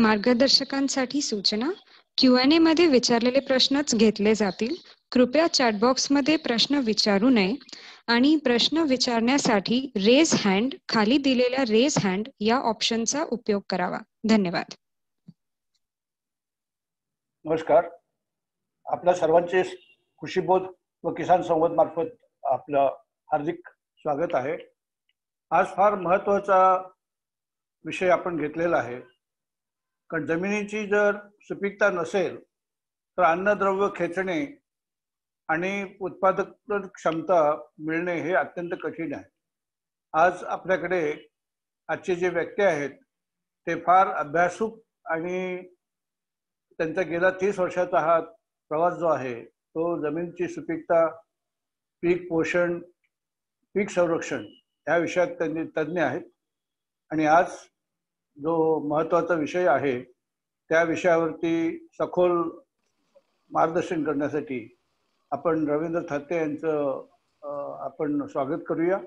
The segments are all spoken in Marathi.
मार्गदर्शकांसाठी सूचना. Q&A मध्ये विचारलेले प्रश्नच घेतले जातील. कृपया चॅटबॉक्समध्ये प्रश्न विचारू नये आणि प्रश्न विचारण्यासाठी रेज हँड खाली दिलेल्या रेज हँड या ऑप्शनचा उपयोग करावा. धन्यवाद. नमस्कार. आपल्या सर्वांचे कृषीबोध व किसान संवाद मार्फत आपलं हार्दिक स्वागत आहे. आज फार महत्त्वाचा विषय आपण घेतलेला आहे. कारण जमिनीची जर सुपीकता नसेल तर अन्नद्रव्य खेचणे आणि उत्पादक क्षमता मिळणे हे अत्यंत कठीण आहे. आज आपल्याकडे आजचे जे व्यक्ती आहेत ते फार अभ्यासूक आणि त्यांचा गेला 30 वर्षाचा हा प्रवास जो आहे तो जमिनीची सुपीकता, पीक पोषण, पीक संरक्षण या विषयात त्यांनी तज्ञ आहेत. आणि आज जो महत्त्वाचा विषय आहे त्या विषयावरती सखोल मार्गदर्शन करण्यासाठी आपण रवींद्र थत्ते यांचं आपण स्वागत करूया.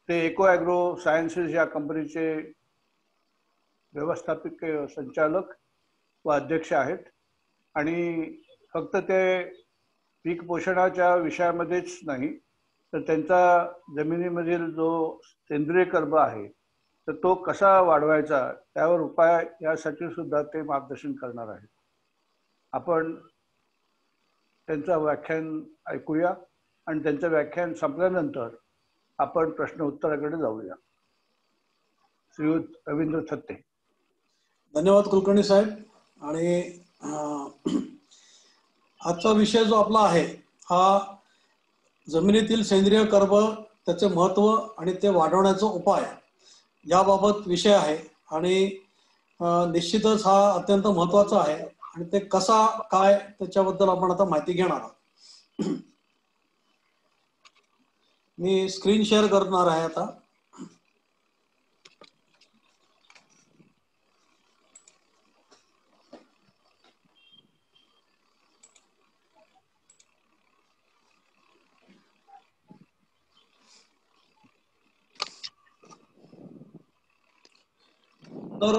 ते इको ॲग्रो सायन्सेस या कंपनीचे व्यवस्थापक संचालक व अध्यक्ष आहेत. आणि फक्त ते पीक पोषणाच्या विषयामध्येच नाही तर त्यांचा जमिनीमधील जो सेंद्रिय कर्ब आहे तर तो कसा वाढवायचा त्यावर उपाय यासाठी सुद्धा ते मार्गदर्शन करणार आहेत. आपण त्यांचं व्याख्यान ऐकूया आणि त्यांचं व्याख्यान संपल्यानंतर आपण प्रश्न उत्तराकडे जाऊया. श्रीयुत रवींद्र थत्ते. धन्यवाद कुलकर्णी साहेब. आणि आजचा विषय जो आपला आहे हा जमिनीतील सेंद्रिय कर्ब, त्याचे महत्त्व आणि ते वाढवण्याचा उपाय याबाबत विषय आहे. आणि निश्चितच हा अत्यंत महत्त्वाचा आहे आणि ते कसा काय त्याच्याबद्दल आपण आता माहिती घेणार आहोत. मी स्क्रीन शेअर करणार आहे आता. तर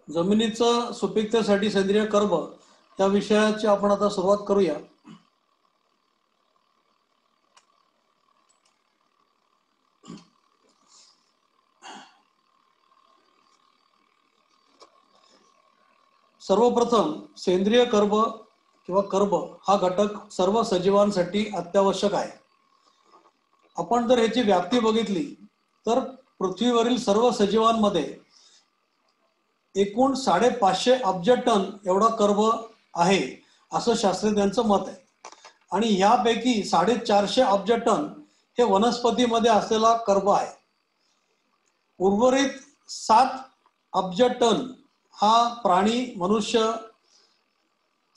जमिनीचं सुपीकतेसाठी सेंद्रिय कर्ब या विषयाची आपण आता सुरुवात करूया. सर्वप्रथम सेंद्रिय कर्ब किंवा कर्ब हा घटक सर्व सजीवांसाठी अत्यावश्यक आहे. आपण जर ह्याची व्याप्ती बघितली तर पृथ्वीवरील सर्व सजीवांमध्ये एकूण 550 अब्ज टन एवढा कर्ब आहे असं शास्त्रज्ञांचं मत आहे. आणि ह्यापैकी 450 अब्ज टन हे वनस्पतीमध्ये असलेला कर्ब आहे. उर्वरित 7 अब्ज टन हा प्राणी, मनुष्य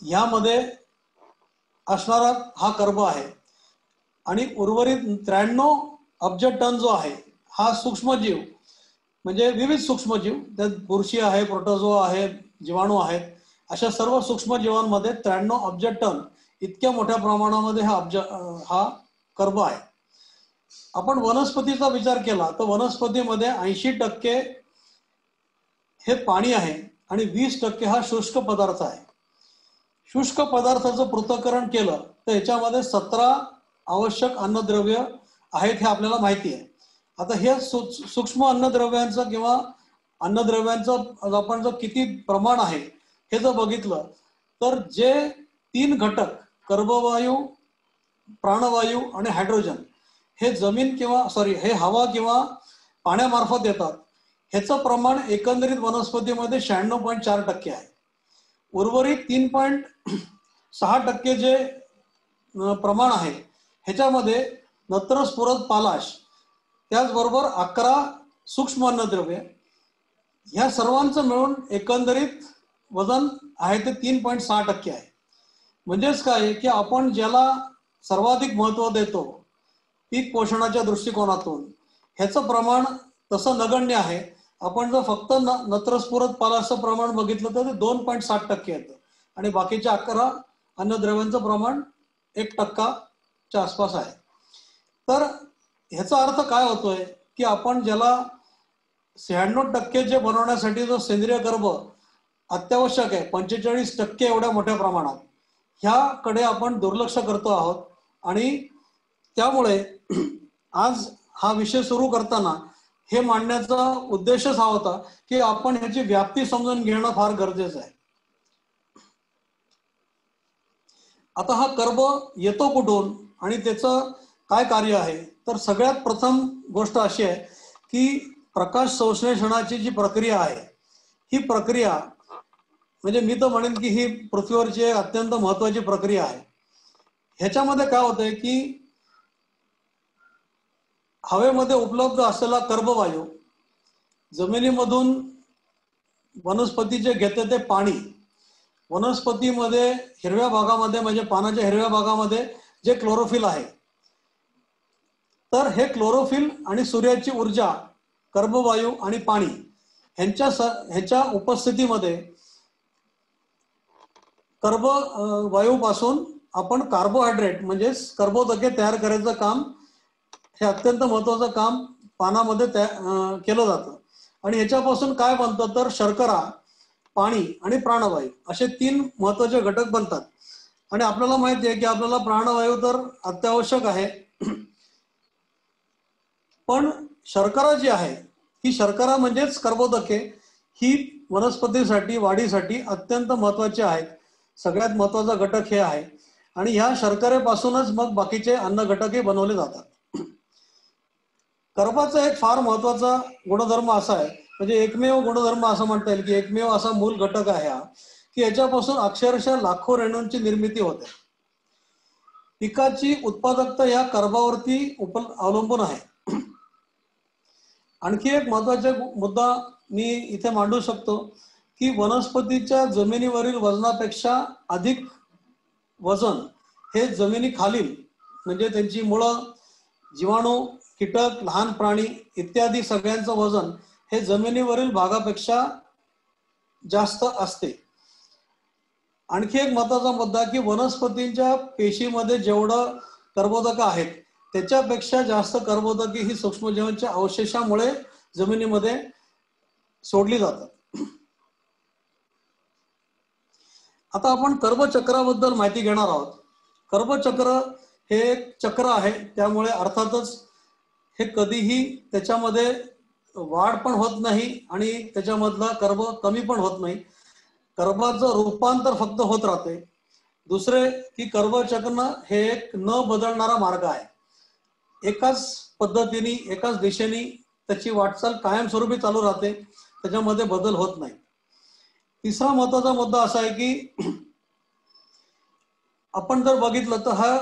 ह्यामध्ये असणारा हा कर्ब आहे. आणि उर्वरित 93 अब्ज टन जो आहे हा सूक्ष्मजीव, म्हणजे विविध सूक्ष्मजीव, त्यात बुरशी आहे, प्रोटोझोआ आहे, जीवाणू आहेत, अशा सर्व सूक्ष्मजीवांमध्ये 93 अब्ज टन इतक्या मोठ्या प्रमाणामध्ये हा कर्ब आहे. आपण वनस्पतीचा विचार केला तर वनस्पतीमध्ये 80% हे पाणी आहे आणि 20% हा शुष्क पदार्थ आहे. शुष्क पदार्थाचं पृथक्करण केलं तर याच्यामध्ये 17 आवश्यक अन्नद्रव्य आहेत हे आपल्याला माहिती आहे. आता हे सूक्ष्म अन्नद्रव्यांचं किंवा अन्नद्रव्यांचं आपण जर किती प्रमाण आहे हे जर बघितलं तर जे 3 घटक कर्बवायू, प्राणवायू आणि हायड्रोजन हे हे हवा किंवा पाण्यामार्फत येतात. ह्याचं प्रमाण एकंदरीत वनस्पतीमध्ये 96.4% आहे. उर्वरित 3.6% जे प्रमाण आहे ह्याच्यामध्ये नत्रस्फुरद पालाश, त्याचबरोबर 11 सूक्ष्म अन्नद्रव्य, ह्या सर्वांचं मिळून एकंदरीत वजन आहे ते 3.6% आहे. म्हणजेच काय की आपण ज्याला सर्वाधिक महत्त्व देतो पीक पोषणाच्या दृष्टिकोनातून, ह्याचं प्रमाण तसं नगण्य आहे. आपण जर फक्त नत्रस्फुरद पालाशचं प्रमाण बघितलं तर ते 2.7% येतं आणि बाकीच्या 11 अन्नद्रव्यांचं प्रमाण 1% आसपास आहे. तर ह्याचा अर्थ काय होतोय की आपण ज्याला 96% जे बनवण्यासाठी जो सेंद्रिय कर्ब अत्यावश्यक आहे 45% एवढ्या मोठ्या प्रमाणात, ह्याकडे आपण दुर्लक्ष करतो आहोत. आणि त्यामुळे आज हा विषय सुरू करताना हे मांडण्याचा उद्देशच हा होता की आपण ह्याची व्याप्ती समजून घेणं फार गरजेचं आहे. आता हा कर्ब येतो कुठून आणि त्याचं काय कार्य आहे, तर सगळ्यात प्रथम गोष्ट अशी आहे की प्रकाश संश्लेषणाची जी प्रक्रिया आहे, ही प्रक्रिया म्हणजे मी तर म्हणेन की ही पृथ्वीवरची एक अत्यंत महत्वाची प्रक्रिया आहे. ह्याच्यामध्ये काय होतंय की हवेमध्ये उपलब्ध असलेला कर्बवायू जमिनीमधून वनस्पतीचे घेते ते पाणी, वनस्पतीमध्ये हिरव्या भागामध्ये म्हणजे पानाच्या हिरव्या भागामध्ये जे क्लोरोफिल आहे, तर हे क्लोरोफिल आणि सूर्याची ऊर्जा, कर्बवायू आणि पाणी ह्याच्या उपस्थितीमध्ये कर्बवायूपासून आपण कार्बोहायड्रेट म्हणजेच कर्बोदके तयार करायचं काम, हे अत्यंत महत्वाचं काम पानामध्ये केलं जातं. आणि ह्याच्यापासून काय बनतं तर शर्करा, पाणी आणि प्राणवायू असे 3 महत्वाचे घटक बनतात. आणि आपल्याला माहिती आहे की आपल्याला प्राणवायू तर अत्यावश्यक आहे, पण शर्करा जी आहे ही शर्करा म्हणजेच कर्बोदके ही वनस्पतीसाठी वाढीसाठी अत्यंत महत्वाची आहेत. सगळ्यात महत्वाचा घटक हे आहे. आणि ह्या शर्करेपासूनच मग बाकीचे अन्न घटकही बनवले जातात. कर्बाचा एक फार महत्वाचा गुणधर्म असा आहे, म्हणजे एकमेव गुणधर्म असं म्हणता येईल की एकमेव असा मूल घटक आहे हा की याच्यापासून अक्षरशः लाखो रेणूंची निर्मिती होते. पिकाची उत्पादकता या कर्बावरती अवलंबून आहे. आणखी एक महत्वाचा मुद्दा मी इथे मांडू शकतो की वनस्पतीच्या जमिनीवरील वजनापेक्षा अधिक वजन हे जमिनीखालील म्हणजे त्यांची मुळं, जीवाणू, कीटक, लहान प्राणी इत्यादी सगळ्यांचं वजन हे जमिनीवरील भागापेक्षा जास्त असते. आणखी एक महत्वाचा मुद्दा की वनस्पतींच्या पेशीमध्ये जेवढं कर्बोदक आहेत त्याच्यापेक्षा जास्त कर्बोदके ही सूक्ष्मजीवांच्या अवशेषामुळे जमिनीमध्ये सोडली जातात. आता आपण कर्बचक्राबद्दल माहिती घेणार आहोत. कर्बचक्र हे एक चक्र आहे, त्यामुळे अर्थातच हे कधीही त्याच्यामध्ये वाढ पण होत नाही आणि त्याच्यामधला कर्ब कमी पण होत नाही. कर्बाचं रूपांतर फक्त होत राहते. दुसरे की कर्बचक्र हे एक न बदलणारा मार्ग आहे. एकाच पद्धतीने एकाच दिशेने त्याची वाटचाल कायमस्वरूपी चालू राहते, त्याच्यामध्ये बदल होत नाही. तिसरा महत्वाचा मुद्दा असा आहे की आपण जर बघितलं तर हा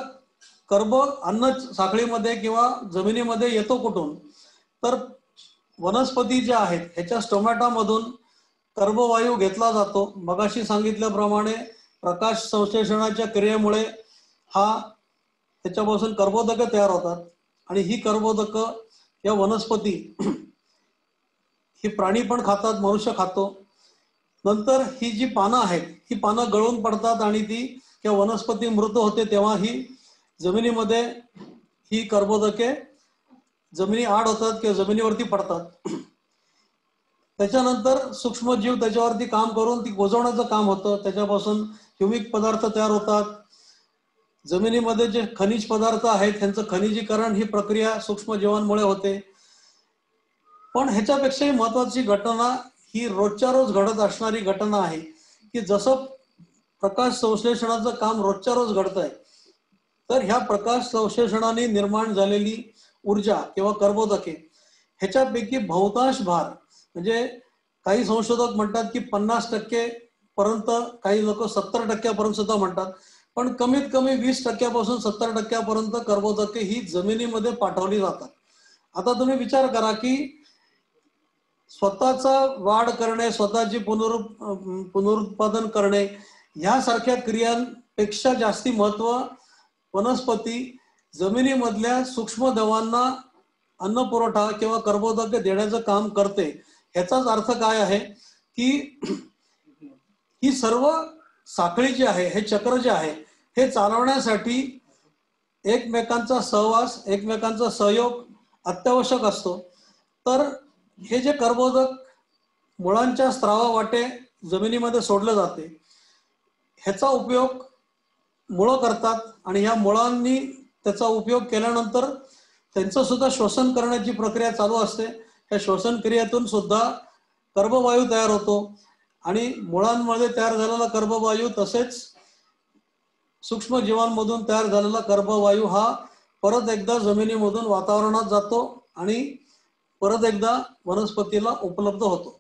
कर्ब अन्न साखळीमध्ये किंवा जमिनीमध्ये येतो कुठून, तर वनस्पती ज्या आहेत ह्याच्या स्टोमॅटामधून कर्बवायू घेतला जातो. मगाशी सांगितल्याप्रमाणे प्रकाश संश्लेषणाच्या क्रियेमुळे त्याच्यापासून कर्बोदके तयार होतात आणि ही कर्बोदकं या वनस्पती ही प्राणी पण खातात, मनुष्य खातो. नंतर ही जी पानं आहेत ही पानं गळून पडतात आणि ती किंवा वनस्पती मृत होते तेव्हा ही जमिनीमध्ये ही कर्बोदके जमिनी आड होतात किंवा जमिनीवरती पडतात. त्याच्यानंतर सूक्ष्मजीव त्याच्यावरती काम करून ती गोजवण्याचं काम होतं. त्याच्यापासून ह्युमिक पदार्थ तयार होतात. जमिनीमध्ये जे खनिज पदार्थ आहेत त्यांचं खनिजीकरण ही प्रक्रिया सूक्ष्मजीवांमुळे होते. पण ह्याच्यापेक्षाही महत्वाची घटना ही रोजच्या रोज घडत असणारी घटना आहे की जसं प्रकाश संश्लेषणाचं काम रोजच्या रोज घडतंय, तर ह्या प्रकाश संश्लेषणाने निर्माण झालेली ऊर्जा किंवा कर्बोदके ह्याच्यापैकी बहुतांश भार म्हणजे काही संशोधक म्हणतात की 50% पर्यंत, काही लोक 70% सुद्धा म्हणतात, पण कमीत कमी 20% 70% कर्बोदके ही जमिनीमध्ये पाठवली जातात. आता तुम्ही विचार करा की स्वतःचा वाढ करणे, स्वतःची पुनरुत्पादन करणे ह्यासारख्या क्रियांपेक्षा जास्ती महत्व वनस्पती जमिनीमधल्या सूक्ष्म द्रवांना अन्न पुरवठा किंवा कर्बोदके देण्याचं काम करते. ह्याचाच अर्थ काय आहे की ही सर्व साखळी जी आहे, हे चक्र जे आहे, हे चालवण्यासाठी एकमेकांचा सहवास, एकमेकांचा सहयोग अत्यावश्यक असतो. तर हे जे कर्बोदक मुळांच्या स्त्रावावाटे जमिनीमध्ये सोडलं जाते, ह्याचा उपयोग मुळं करतात आणि ह्या मुळांनी त्याचा उपयोग केल्यानंतर त्यांचं सुद्धा श्वसन करण्याची प्रक्रिया चालू असते. ह्या श्वसन क्रियेतून सुद्धा कर्बवायू तयार होतो आणि मुळांमध्ये तयार झालेला कर्बवायू तसेच सूक्ष्म जीवांमधून तयार झालेला कर्बवायू हा परत एकदा जमिनीमधून वातावरणात जातो आणि परत एकदा वनस्पतीला उपलब्ध होतो.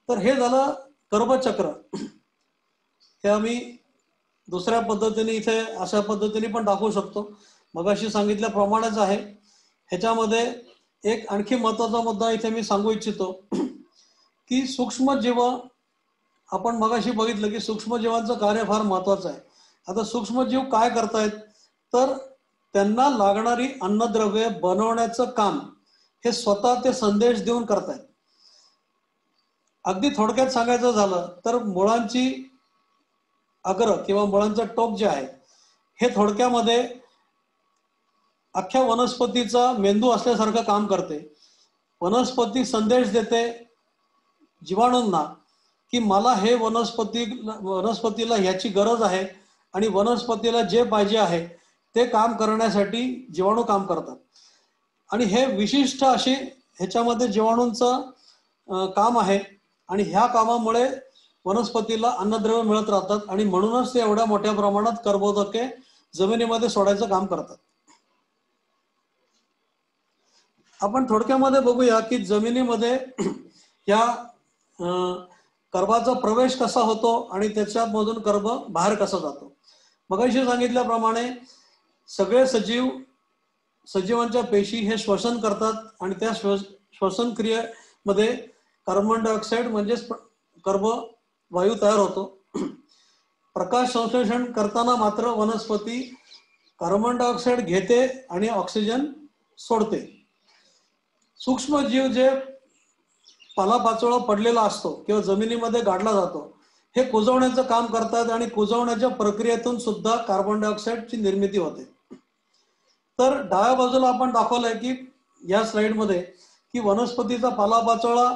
तर हे झालं कर्बचक्र. हे आम्ही दुसऱ्या पद्धतीने इथे अशा पद्धतीने पण दाखवू शकतो. मगाशी सांगितल्याप्रमाणेच आहे. ह्याच्यामध्ये एक आणखी महत्वाचा मुद्दा इथे मी सांगू इच्छितो की सूक्ष्मजीव, आपण मगाशी बघितलं की सूक्ष्मजीवांचं कार्य फार महत्वाचं आहे. आता सूक्ष्मजीव काय करतायत तर त्यांना लागणारी अन्नद्रव्ये बनवण्याचं काम हे स्वतः ते संदेश देऊन करतायत. अगदी थोडक्यात सांगायचं झालं तर मुळांची अग्र किंवा मुळांचं टोक जे आहे हे थोडक्यामध्ये अख्ख्या वनस्पतीचा मेंदू असल्यासारखं काम करते. वनस्पती संदेश देते जीवाणूंना की मला हे वनस्पतीला ह्याची गरज आहे आणि वनस्पतीला जे पाहिजे आहे ते काम करण्यासाठी जीवाणू काम करतात. आणि हे विशिष्ट अशी ह्याच्यामध्ये जीवाणूंचं काम आहे आणि ह्या कामामुळे वनस्पतीला अन्नद्रव्य मिळत राहतात आणि म्हणूनच ते एवढ्या मोठ्या प्रमाणात कर्बोदके जमिनीमध्ये सोडायचं काम करतात. आपण थोडक्यामध्ये बघूया की जमिनीमध्ये या कर्बाचा प्रवेश कसा होतो आणि त्याच्यामधून कर्ब बाहेर कसा जातो. मगाशी सांगितल्याप्रमाणे सगळे सजीवांच्या पेशी हे श्वसन करतात आणि त्या श्वसन क्रियेमध्ये कार्बन डायऑक्साईड म्हणजेच कर्ब वायू तयार होतो. प्रकाश संश्लेषण करताना मात्र वनस्पती कार्बन डायऑक्साईड घेते आणि ऑक्सिजन सोडते. सूक्ष्मजीव जे पालापाचोळा पडलेला असतो किंवा जमिनीमध्ये गाडला जातो हे कुजवण्याचं काम करतात आणि कुजवण्याच्या प्रक्रियेतून सुद्धा कार्बन डायऑक्साईडची निर्मिती होते. तर डाव्या बाजूला आपण दाखवलंय की या स्लाइडमध्ये की वनस्पतीचा पालापाचोळा,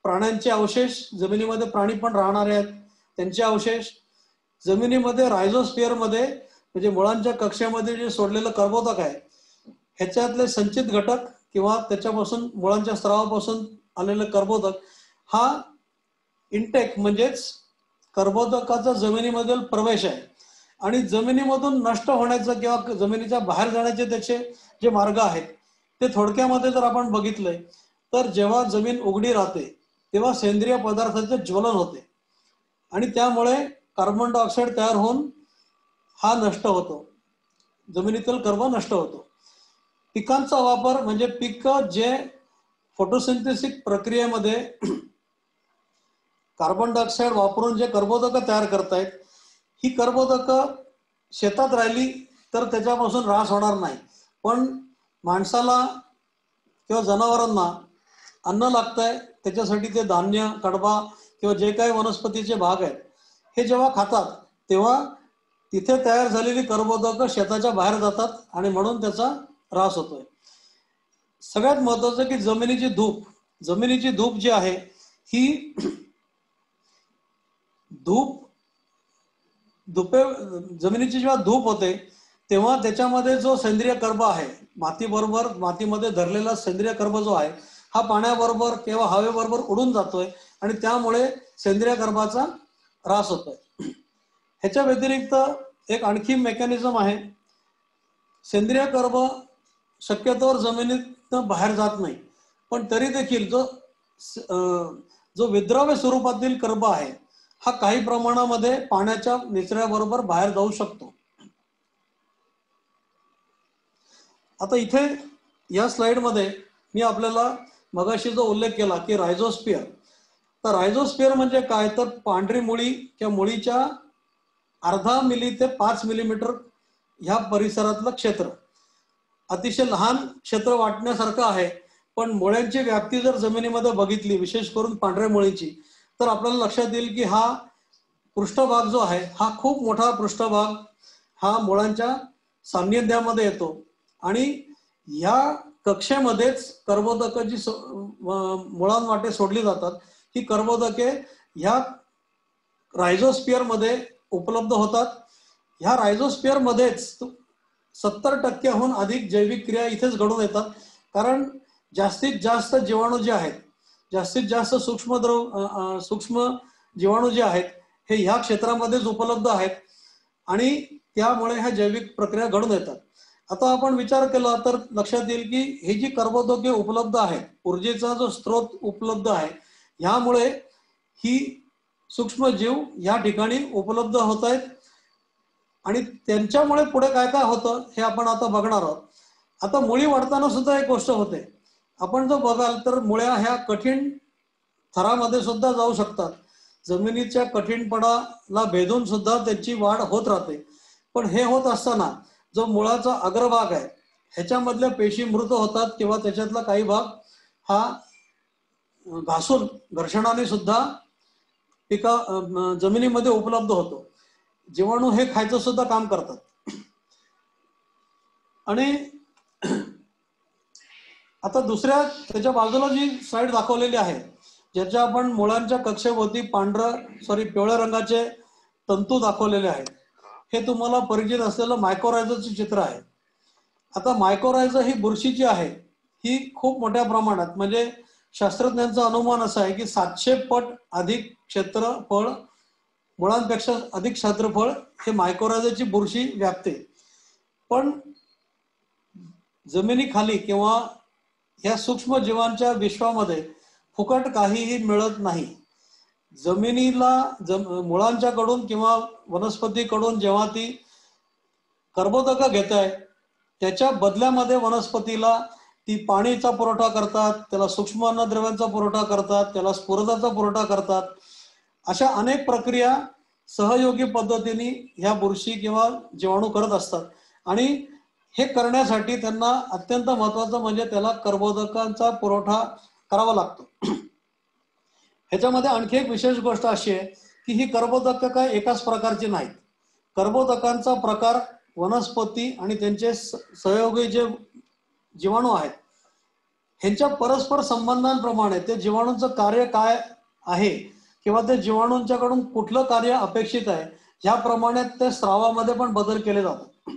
प्राण्यांचे अवशेष, जमिनीमध्ये प्राणी पण राहणारे आहेत त्यांचे अवशेष, जमिनीमध्ये रायझोस्फिअरमध्ये म्हणजे मुळांच्या कक्षेमध्ये जे सोडलेलं कर्बोदक आहे ह्याच्यातले संचित घटक किंवा त्याच्यापासून मुळांच्या स्रावापासून आलेलं कर्बोदक हा इंटेक म्हणजेच कर्बोदकाचा जमिनीमधील प्रवेश आहे. आणि जमिनीमधून नष्ट होण्याचं किंवा जमिनीच्या बाहेर जाण्याचे त्याचे जे मार्ग आहेत ते थोडक्यामध्ये जर आपण बघितलंय तर जेव्हा जमीन उघडी राहते तेव्हा सेंद्रिय पदार्थाचे ज्वलन होते आणि त्यामुळे कार्बन डायऑक्साईड तयार होऊन हा नष्ट होतो, जमिनीतील कर्ब नष्ट होतो. पिकांचा वापर म्हणजे पिकं जे फोटोसिंथेसिस प्रक्रियेमध्ये कार्बन डायऑक्साईड वापरून जे कर्बोदकं तयार करतायत ही कर्बोदकं शेतात राहिली तर त्याच्यापासून ऱ्हास होणार नाही, पण माणसाला किंवा जनावरांना अन्न लागतंय त्याच्यासाठी ते धान्य, कडबा किंवा जे काही वनस्पतीचे भाग आहेत हे जेव्हा खातात तेव्हा तिथे तयार झालेली कर्बोदकं शेताच्या बाहेर जातात आणि म्हणून त्याचा ऱ्हास होतोय. सगळ्यात महत्वाचं की जमिनीची धूप जी आहे ही जमिनीची जेव्हा धूप होते तेव्हा त्याच्यामध्ये जो सेंद्रिय कर्ब आहे मातीमध्ये धरलेला सेंद्रिय कर्ब जो आहे हा पाण्याबरोबर किंवा हवेबरोबर उडून जातोय आणि त्यामुळे सेंद्रिय कर्बाचा ऱ्हास होतोय. ह्याच्या व्यतिरिक्त एक आणखी मेकॅनिझम आहे. सेंद्रिय कर्ब शक्यतोवर जमिनीतनं बाहेर जात नाही, पण तरी देखील जो विद्राव्य स्वरूपातील कर्ब आहे हा काही प्रमाणामध्ये पाण्याच्या निचऱ्याबरोबर बाहेर जाऊ शकतो. आता इथे या स्लाइडमध्ये मी आपल्याला मगाशी जो उल्लेख केला की रायझोस्फिअर, तर रायझोस्फिअर म्हणजे काय तर पांढरी मुळी किंवा मुळीच्या 0.5 मिली ते 5 मिलीमीटर ह्या परिसरातलं क्षेत्र, अतिशय लहान क्षेत्र वाटण्यासारखं आहे, पण मुळ्यांची व्याप्ती जर जमिनीमध्ये बघितली विशेष करून पांढऱ्या मुळीची तर आपल्याला लक्षात येईल की हा पृष्ठभाग जो आहे हा खूप मोठा पृष्ठभाग हा मुळांच्या सान्निध्यामध्ये येतो आणि या कक्षेमध्येच कर्बोदकं जी मुळांवाटे सोडली जातात ही कर्बोदके ह्या रायझोस्पियर मध्ये उपलब्ध होतात. ह्या रायझोस्पियर मध्येच 70%हून अधिक जैविक क्रिया इथेच घडून येतात. कारण जास्तीत जास्त जीवाणू जे आहेत, जास्तीत जास्त सूक्ष्म जीवाणू जे आहेत हे ह्या क्षेत्रामध्येच उपलब्ध आहेत आणि त्यामुळे ह्या जैविक प्रक्रिया घडून येतात. आता आपण विचार केला तर लक्षात येईल की ही जी कर्बोदके उपलब्ध आहेत, ऊर्जेचा जो स्रोत उपलब्ध आहे, ह्यामुळे ही सूक्ष्मजीव या ठिकाणी उपलब्ध होत आहेत आणि त्यांच्यामुळे पुढे काय काय होतं हे आपण आता बघणार आहोत. आता मुळी वाढताना सुद्धा एक गोष्ट होते. आपण जर बघाल तर मुळ्या ह्या कठीण थरामध्ये सुद्धा जाऊ शकतात. जमिनीच्या कठीणपणाला भेदून सुद्धा त्याची वाढ होत राहते. पण हे होत असताना जो मुळाचा अग्रभाग आहे ह्याच्यामधल्या पेशी मृत होतात किंवा त्याच्यातला काही भाग हा घासून घर्षणाने सुद्धा जमिनीमध्ये उपलब्ध होतो. जीवाणू हे खायचं सुद्धा काम करतात. आणि आता दुसऱ्या त्याच्या बाजूला जी स्लाइड दाखवलेली आहे, ज्याच्या आपण मुळांच्या कक्षेभोवती पिवळ्या रंगाचे तंतू दाखवलेले आहेत, हे तुम्हाला परिचित असलेलं मायकोरायझोचे चित्र आहे. आता मायकोरायझो ही बुरशी जी आहे ही खूप मोठ्या प्रमाणात, म्हणजे शास्त्रज्ञांचा अनुमान असा आहे की 700 पट अधिक क्षेत्रफळ, मुळांपेक्षा अधिक क्षेत्रफळ हे मायकोरायझोची बुरशी व्यापते. पण जमिनीखाली किंवा ह्या सूक्ष्म जीवांच्या विश्वामध्ये फुकट काहीही मिळत नाही. जमिनीला मुळांच्याकडून किंवा वनस्पतीकडून जेव्हा ती कर्बोदक घेत आहे त्याच्या बदल्यामध्ये वनस्पतीला ती पाणीचा पुरवठा करतात, त्याला सूक्ष्म अन्नद्रव्यांचा पुरवठा करतात, त्याला स्फुरदाचा पुरवठा करतात. अशा अनेक प्रक्रिया सहयोगी पद्धतीने ह्या बुरशी किंवा जीवाणू करत असतात. आणि हे करण्यासाठी त्यांना अत्यंत महत्वाचं म्हणजे त्याला कर्बोदकांचा पुरवठा करावा लागतो. ह्याच्यामध्ये आणखी एक विशेष गोष्ट अशी आहे की ही कर्बोदक काय एकाच प्रकारची नाहीत. कर्बोदकांचा प्रकार वनस्पती आणि त्यांचे सहयोगी जे जीवाणू आहेत ह्यांच्या परस्पर संबंधांप्रमाणे ते जीवाणूंचं कार्य काय आहे किंवा ते जीवाणूंच्याकडून कुठलं कार्य अपेक्षित आहे ह्याप्रमाणे ते स्रावामध्ये पण बदल केले जातात.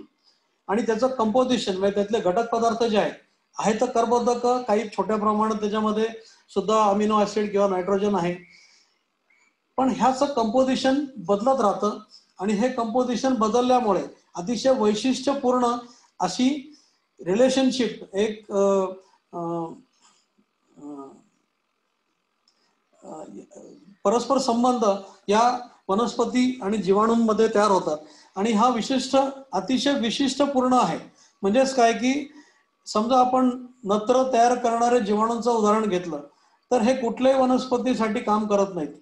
आणि त्याचं कंपोजिशन म्हणजे त्यातले घटक पदार्थ जे आहेत तर कर्बोदक काही छोट्या प्रमाणात त्याच्यामध्ये सुद्धा अमिनो ऍसिड किंवा नायट्रोजन आहे. पण ह्याचं कंपोजिशन बदलत राहतं आणि हे कंपोजिशन बदलल्यामुळे अतिशय वैशिष्ट्यपूर्ण अशी रिलेशनशिप, एक परस्पर संबंध या वनस्पती आणि जीवाणूंमध्ये तयार होतात. आणि हा अतिशय विशिष्टपूर्ण आहे. म्हणजेच काय की समजा आपण नत्र तयार करणारे जीवाणूंचं उदाहरण घेतलं तर हे कुठल्याही वनस्पतीसाठी काम करत नाहीत.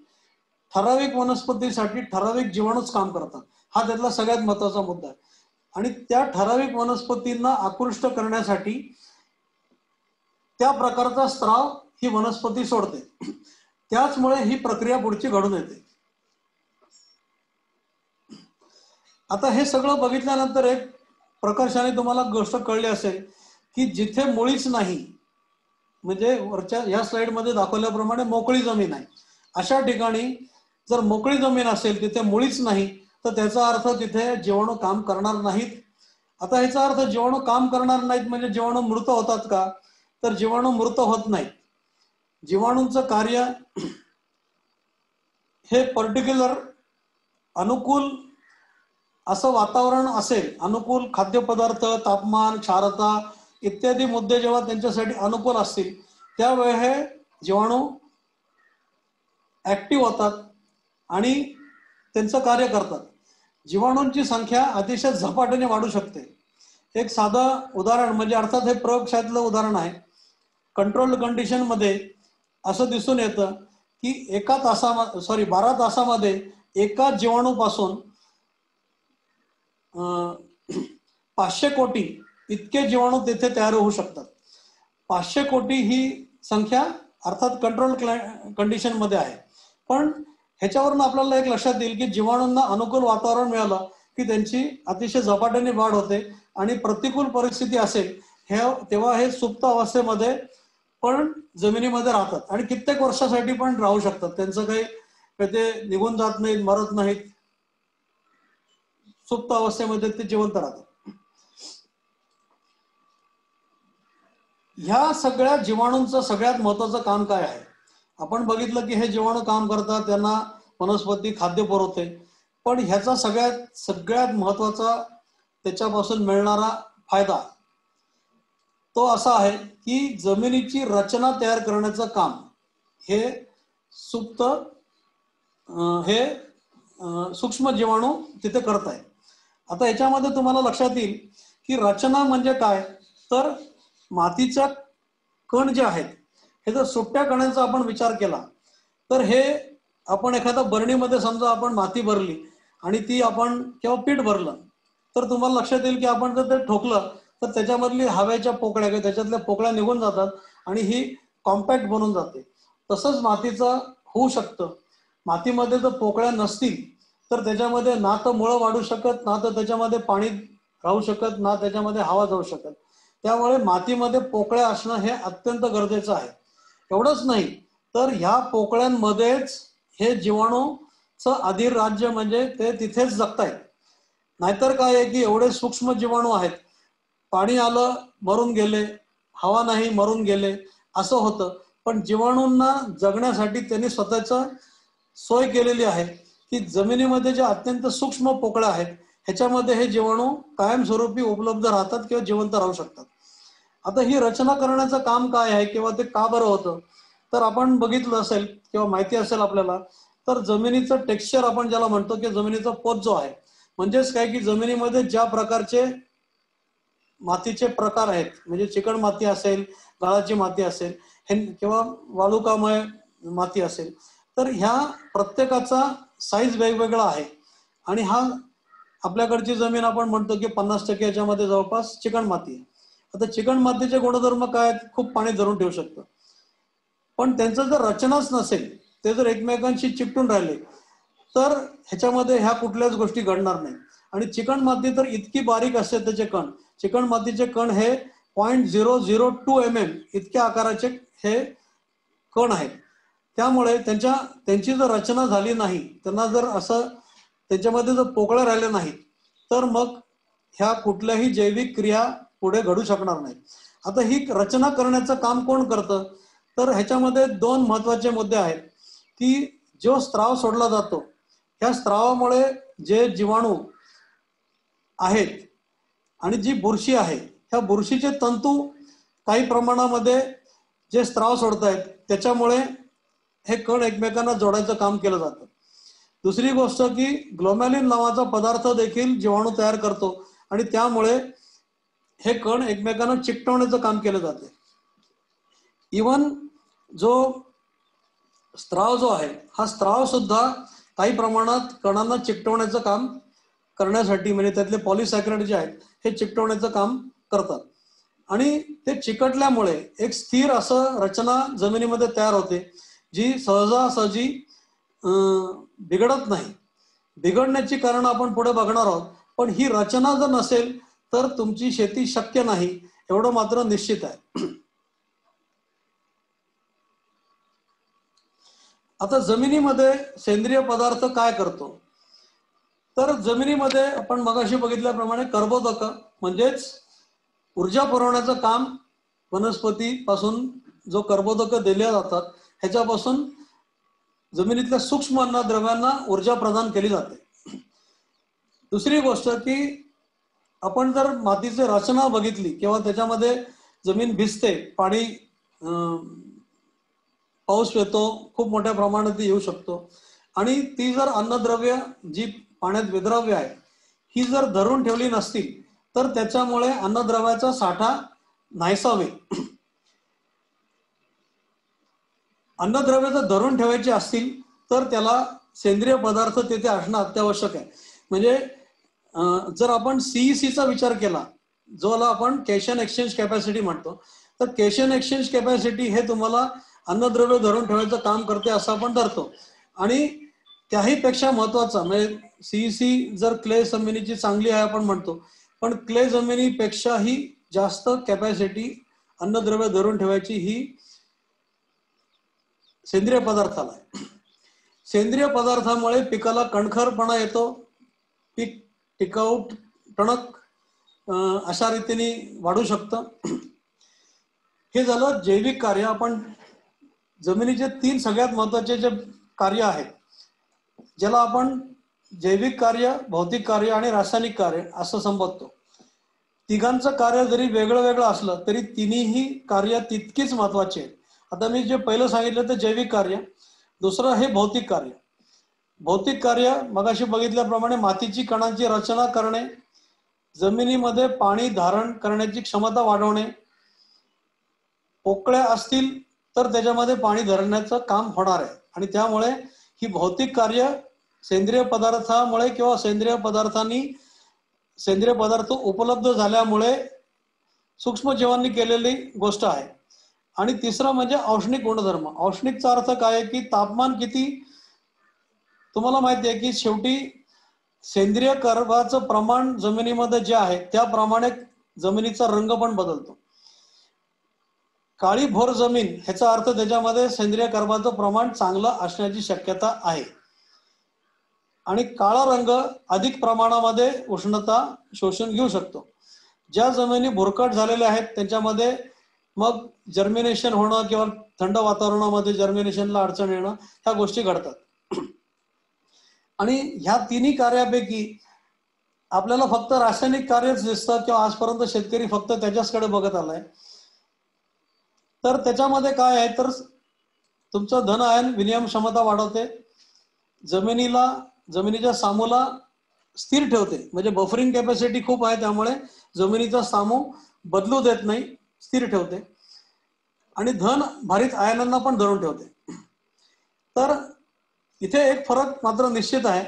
ठराविक वनस्पतीसाठी ठराविक जीवाणूच काम करतात. हा त्यातला सगळ्यात महत्वाचा मुद्दा आहे. आणि त्या ठराविक वनस्पतींना आकृष्ट करण्यासाठी त्या प्रकारचा स्त्राव ही वनस्पती सोडते. त्याचमुळे ही प्रक्रिया पुढची घडून येते. आता हे सगळं बघितल्यानंतर एक प्रकर्षाने तुम्हाला गोष्ट कळली असेल की जिथे मुळीच नाही, म्हणजे वरच्या या स्लाइड मध्ये दाखवल्याप्रमाणे मोकळी जमीन आहे, अशा ठिकाणी जर मोकळी जमीन असेल तिथे मुळीच नाही तर त्याचा अर्थ तिथे जीवाणू काम करणार नाहीत. आता ह्याचा अर्थ जीवाणू काम करणार नाहीत म्हणजे जीवाणू मृत होतात का? तर जीवाणू मृत होत नाहीत. जीवाणूंचं कार्य हे पर्टिक्युलर अनुकूल असं वातावरण असेल, अनुकूल खाद्यपदार्थ, तापमान, क्षारता इत्यादी मुद्दे जेव्हा त्यांच्यासाठी अनुकूल असतील त्यावेळी हे जीवाणू ऍक्टिव्ह होतात आणि त्यांचं कार्य करतात. जीवाणूंची संख्या अतिशय झपाट्याने वाढू शकते. एक साधं उदाहरण म्हणजे, अर्थात हे प्रयोगशाळेतलं उदाहरण आहे, कंट्रोल्ड कंडिशन मध्ये असं दिसून येतं की 12 तासामध्ये एका जीवाणूपासून 500 कोटी इतके जीवाणू तिथे तयार होऊ शकतात. 500 कोटी ही संख्या अर्थात कंट्रोल कंडिशन मध्ये आहे. पण ह्याच्यावरून आपल्याला एक लक्षात येईल की जीवाणूंना अनुकूल वातावरण मिळालं की त्यांची अतिशय झपाट्याने वाढ होते आणि प्रतिकूल परिस्थिती असेल तेव्हा हे सुप्त अवस्थेमध्ये पण जमिनीमध्ये राहतात आणि कित्येक वर्षासाठी पण राहू शकतात. त्यांचं काही ते निघून जात नाहीत, मरत नाहीत, सुप्त अवस्थेमध्ये ते जिवंत राहतात. ह्या सगळ्या जीवाणूंचं सगळ्यात महत्वाचं काम काय आहे? आपण बघितलं की हे जीवाणू काम करतात, त्यांना वनस्पती खाद्य पुरवते, पण ह्याचा सगळ्यात महत्वाचा त्याच्यापासून मिळणारा फायदा तो असा आहे की जमिनीची रचना तयार करण्याचं काम हे सुप्त हे सूक्ष्म जीवाणू तिथे करत आहे. आता याच्यामध्ये तुम्हाला लक्षात येईल की रचना म्हणजे काय, तर मातीच्या कण जे आहेत हे जर सुट्ट्या कणांचा आपण विचार केला तर हे आपण एखाद्या बरणीमध्ये समजा आपण माती भरली आणि ती आपण किंवा पीठ भरलं तर तुम्हाला लक्षात येईल की आपण जर ते ठोकलं तर त्याच्यामधली हवेच्या पोकळ्या किंवा त्याच्यातल्या पोकळ्या निघून जातात आणि ही कॉम्पॅक्ट बनून जाते. तसंच मातीचं होऊ शकतं. मातीमध्ये जर पोकळ्या नसतील तर त्याच्यामध्ये ना तर मुळं वाढू शकत, ना तर त्याच्यामध्ये पाणी राहू शकत, ना त्याच्यामध्ये हवा जाऊ शकत. त्यामुळे मातीमध्ये पोकळ्या असणं हे अत्यंत गरजेचं आहे. एवढंच नाही तर ह्या पोकळ्यांमध्येच हे जीवाणूचं अधिराज्य म्हणजे ते तिथेच जगतायत. नाहीतर काय आहे की एवढे सूक्ष्म जीवाणू आहेत, पाणी आलं मरून गेले, हवा नाही मरून गेले, असं होतं. पण जीवाणूंना जगण्यासाठी त्यांनी स्वतःचा सोय केलेली आहे की जमिनीमध्ये जे अत्यंत सूक्ष्म पोकळ्या आहेत ह्याच्यामध्ये हे जीवाणू कायमस्वरूपी उपलब्ध राहतात किंवा जिवंत राहू शकतात. आता ही रचना करण्याचं काम काय आहे किंवा ते का बरं होतं, तर आपण बघितलं असेल किंवा माहिती असेल आपल्याला तर जमिनीचं टेक्स्चर आपण ज्याला म्हणतो की जमिनीचा पोत जो आहे, म्हणजेच काय की जमिनीमध्ये ज्या प्रकारचे मातीचे प्रकार आहेत, म्हणजे चिकण माती असेल, गाळाची माती असेल किंवा वालुकामय माती असेल, तर ह्या प्रत्येकाचा साईज वेगवेगळा आहे. आणि हा आपल्याकडची जमीन आपण म्हणतो की 50% याच्यामध्ये जवळपास चिकण माती आहे. आता चिकण मातीचे गुणधर्म काय, खूप पाणी धरून ठेवू शकतं, पण त्यांचं जर रचनाच नसेल, ते जर एकमेकांशी चिकटून राहिले तर ह्याच्यामध्ये ह्या कुठल्याच गोष्टी घडणार नाही. आणि चिकण माती तर इतकी बारीक असते त्याचे कण, चिकण मातीचे कण हे 0.002 mm इतक्या आकाराचे हे कण आहेत. त्यामुळे त्यांची जर रचना झाली नाही, त्यांना जर असं त्याच्यामध्ये जर पोकळ्या राहिल्या नाहीत तर मग ह्या कुठल्याही जैविक क्रिया पुढे घडू शकणार नाही. आता ही रचना करण्याचं काम कोण करतं, तर ह्याच्यामध्ये दोन महत्वाचे मुद्दे आहेत की जो स्त्राव सोडला जातो ह्या स्त्रावामुळे जे जीवाणू आहेत आणि जी बुरशी आहे, ह्या बुरशीचे तंतू काही प्रमाणामध्ये जे स्त्राव सोडतायत त्याच्यामुळे हे कण एकमेकांना जोडायचं काम केलं जातं. दुसरी गोष्ट की ग्लोमॅलिन नावाचा पदार्थ देखील जीवाणू तयार करतो आणि त्यामुळे हे कण एकमेकांना चिकटवण्याचं काम केलं जाते. इवन जो स्त्राव जो आहे हा स्त्राव सुद्धा काही प्रमाणात कणांना चिकटवण्याचं काम करण्यासाठी, म्हणजे त्यातले पॉलिसॅकराइड जे आहेत हे चिकटवण्याचं काम करतात. आणि ते चिकटल्यामुळे एक स्थिर असं रचना जमिनीमध्ये तयार होते जी सहजासहजी बिघडत नाही. बिघडण्याची कारण आपण पुढे बघणार आहोत, पण ही रचना जर नसेल तर तुमची शेती शक्य नाही, एवढं मात्र निश्चित आहे. आता जमिनीमध्ये सेंद्रिय पदार्थ काय करतो, तर जमिनीमध्ये आपण मगाशी बघितल्याप्रमाणे कर्बोदक म्हणजेच ऊर्जा पुरवण्याचं काम वनस्पतीपासून जो कर्बोदक दिल्या जातात ह्याच्यापासून जमिनीतल्या सूक्ष्म अन्नद्रव्यांना ऊर्जा प्रदान केली जाते. दुसरी गोष्ट की आपण जर मातीची रचना बघितली किंवा त्याच्यामध्ये जमीन भिजते, पाणी पाऊस येतो, खूप मोठ्या प्रमाणात येऊ शकतो आणि ती जर अन्नद्रव्य जी पाण्यात विद्राव्य आहे ही जर धरून ठेवली नसतील तर त्याच्यामुळे अन्नद्रव्याचा साठा नाहीसा होईल. अन्नद्रव्य जर धरून ठेवायचे असतील तर त्याला सेंद्रिय पदार्थ तिथे असणं अत्यावश्यक आहे. म्हणजे जर आपण सीईसीचा विचार केला, जोला आपण कॅशन एक्सचेंज कॅपॅसिटी म्हणतो, तर कॅशन एक्सचेंज कॅपॅसिटी हे तुम्हाला अन्नद्रव्य धरून ठेवायचं काम करते असं आपण धरतो. आणि त्याही पेक्षा महत्वाचा म्हणजे सीईसी जर क्ले जमिनीची चांगली आहे आपण म्हणतो, पण क्ले जमिनीपेक्षाही जास्त कॅपॅसिटी अन्नद्रव्य धरून ठेवायची ही सेंद्रिय पदार्थाला आहे. सेंद्रिय पदार्थामुळे पिकाला कणखरपणा येतो, पीक टिकाऊ टणक अशा रीतीने वाढू शकतं. हे झालं जैविक कार्य. आपण जमिनीचे 3 सगळ्यात महत्वाचे जे कार्य आहेत, ज्याला आपण जैविक कार्य, भौतिक कार्य आणि रासायनिक कार्य असं संबोधतो. तिघांचं कार्य जरी वेगळं वेगळं असलं तरी तिन्ही कार्य तितकीच महत्वाची आहेत. आता मी जे पहिलं सांगितलं ते जैविक कार्य, दुसरं हे भौतिक कार्य. भौतिक कार्य मगाशी बघितल्याप्रमाणे मातीची कणांची रचना करणे, जमिनीमध्ये पाणी धारण करण्याची क्षमता वाढवणे, पोकळ्या असतील तर त्याच्यामध्ये पाणी धरण्याचं काम होणार आहे. आणि त्यामुळे ही भौतिक कार्य सेंद्रिय पदार्थामुळे किंवा सेंद्रिय पदार्थ उपलब्ध झाल्यामुळे सूक्ष्मजीवांनी केलेली गोष्ट आहे. आणि तिसरं म्हणजे औष्णिक गुणधर्म. औष्णिकचा अर्थ काय आहे की तापमान किती. तुम्हाला माहिती आहे की शेवटी सेंद्रिय कर्बाचं प्रमाण जमिनीमध्ये जे आहे त्याप्रमाणे जमिनीचा रंग पण बदलतो. काळी भोर जमीन ह्याचा अर्थ त्याच्यामध्ये सेंद्रिय कर्बाचं प्रमाण चांगलं असण्याची शक्यता आहे. आणि काळा रंग अधिक प्रमाणामध्ये उष्णता शोषून घेऊ शकतो. ज्या जमिनी भुरकट झालेल्या आहेत त्याच्यामध्ये मग जर्मिनेशन होणं किंवा थंड वातावरणामध्ये जर्मिनेशनला अडचण येणं ह्या गोष्टी घडतात. आणि ह्या तिन्ही कार्यापैकी आपल्याला फक्त रासायनिक कार्यच दिसतं किंवा आजपर्यंत शेतकरी फक्त त्याच्याचकडे बघत आलाय. तर त्याच्यामध्ये काय आहे तर तुमचं धन आयन विनिमय क्षमता वाढवते, जमिनीच्या सामूला स्थिर ठेवते. म्हणजे बफरिंग कॅपॅसिटी खूप आहे, त्यामुळे जमिनीचा सामू बदलू देत नाही, स्थिर ठेवते. आणि धन भारित आयनांना पण धरून ठेवते. तर इथे एक फरक मात्र निश्चित आहे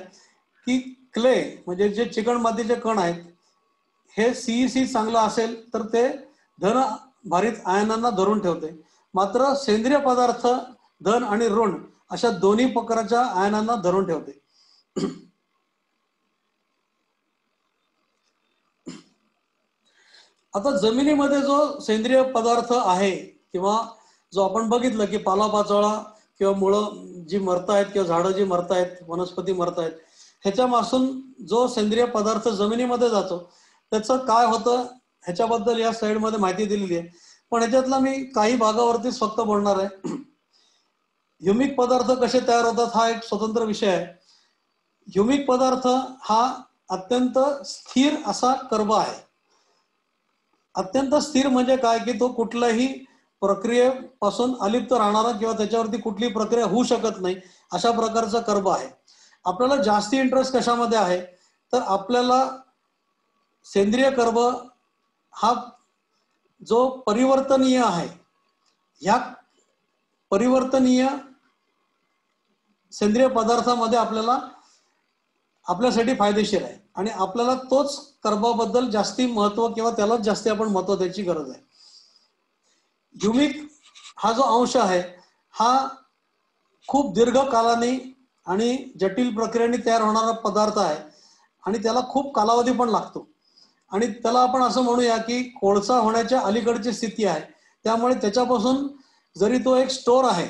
की क्ले म्हणजे जे चिकण मातीचे कण आहेत हे CEC चांगलं असेल तर ते धन भारित आयनांना धरून ठेवते. मात्र सेंद्रिय पदार्थ धन आणि ऋण अशा दोन्ही प्रकारच्या आयनांना धरून ठेवते. आता जमिनीमध्ये जो सेंद्रिय पदार्थ आहे किंवा जो आपण बघितलं की पालापाचोळा किंवा मुळं जी मरतायत किंवा झाडं जी मरतायत, वनस्पती मरतायत, ह्याच्यापासून जो सेंद्रिय पदार्थ जमिनीमध्ये जातो त्याचं काय होतं ह्याच्याबद्दल या स्लाइडमध्ये माहिती दिलेली आहे. पण ह्याच्यातला मी काही भागावरतीच फक्त बोलणार आहे. ह्युमिक पदार्थ कसे तयार होतात हा एक स्वतंत्र विषय आहे. ह्युमिक पदार्थ हा अत्यंत स्थिर असा कर्ब आहे. अत्यंत स्थिर म्हणजे काय की तो कुठल्याही प्रक्रियेपासून अलिप्त राहणारा किंवा त्याच्यावरती कुठली प्रक्रिया होऊ शकत नाही अशा प्रकारचा कर्ब आहे. आपल्याला जास्ती इंटरेस्ट कशामध्ये आहे तर आपल्याला सेंद्रिय कर्ब हा जो परिवर्तनीय आहे, ह्या परिवर्तनीय सेंद्रिय पदार्थामध्ये आपल्यासाठी फायदेशीर आहे. आणि आपल्याला तोच कर्बाबद्दल जास्ती महत्व किंवा त्यालाच जास्ती आपण महत्व द्यायची गरज आहे. ह्युमिक हा जो अंश आहे हा खूप दीर्घकालाने आणि जटिल प्रक्रियेने तयार होणारा पदार्थ आहे आणि त्याला खूप कालावधी पण लागतो. आणि त्याला आपण असं म्हणूया की कोळसा होण्याच्या अलीकडची स्थिती आहे. त्यामुळे त्याच्यापासून जरी तो एक स्टोर आहे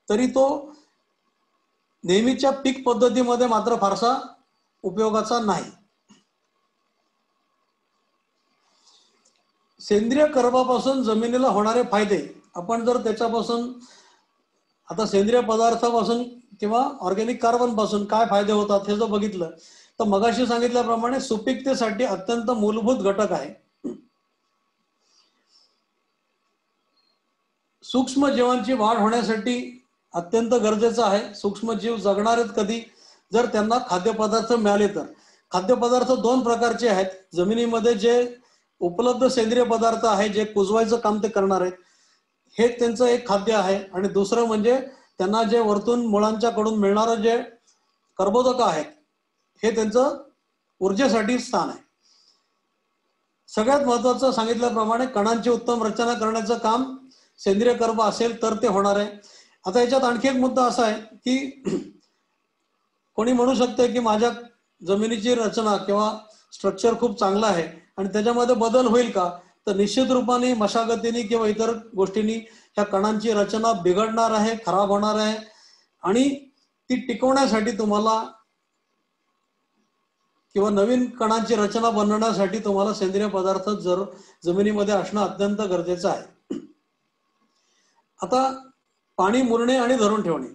तरी तो नेहमीच्या पीक पद्धतीमध्ये मात्र फारसा उपयोगाचा नाही. सेंद्रिय कर्बापासून जमिनीला होणारे फायदे आपण जर त्याच्यापासून आता सेंद्रिय पदार्थापासून किंवा ऑर्गॅनिक कार्बन पासून काय फायदे होतात हे जर बघितलं तर मगाशी सांगितल्याप्रमाणे सुपीकतेसाठी अत्यंत मूलभूत घटक आहे. सूक्ष्मजीवांची वाढ होण्यासाठी अत्यंत गरजेचं आहे. सूक्ष्मजीव जगणार आहेत कधी जर त्यांना खाद्यपदार्थ मिळाले तर. खाद्यपदार्थ 2 प्रकारचे आहेत. जमिनीमध्ये जे उपलब्ध सेंद्रिय पदार्थ आहे जे कुजवायचं काम ते करणार आहेत हे त्यांचं एक खाद्य आहे. आणि दुसरं म्हणजे त्यांना जे वरतून मुळांच्याकडून मिळणारं जे कर्बोदक आहेत हे त्यांचं ऊर्जेसाठी स्थान आहे. सगळ्यात महत्वाचं सांगितल्याप्रमाणे कणांची उत्तम रचना करण्याचं काम सेंद्रिय कर्ब असेल तर ते होणार आहे. आता याच्यात आणखी एक मुद्दा असा आहे की कोणी म्हणू शकते की माझ्या जमिनीची रचना किंवा स्ट्रक्चर खूप चांगलं आहे आणि त्याच्यामध्ये बदल होईल का, तर निश्चित रूपाने मशागतीने किंवा इतर गोष्टींनी ह्या कणांची रचना बिघडणार आहे, खराब होणार आहे. आणि ती टिकवण्यासाठी तुम्हाला किंवा नवीन कणांची रचना बनवण्यासाठी तुम्हाला सेंद्रिय पदार्थ जमिनीमध्ये असणं अत्यंत गरजेचं आहे. आता पाणी मुरणे आणि धरून ठेवणे.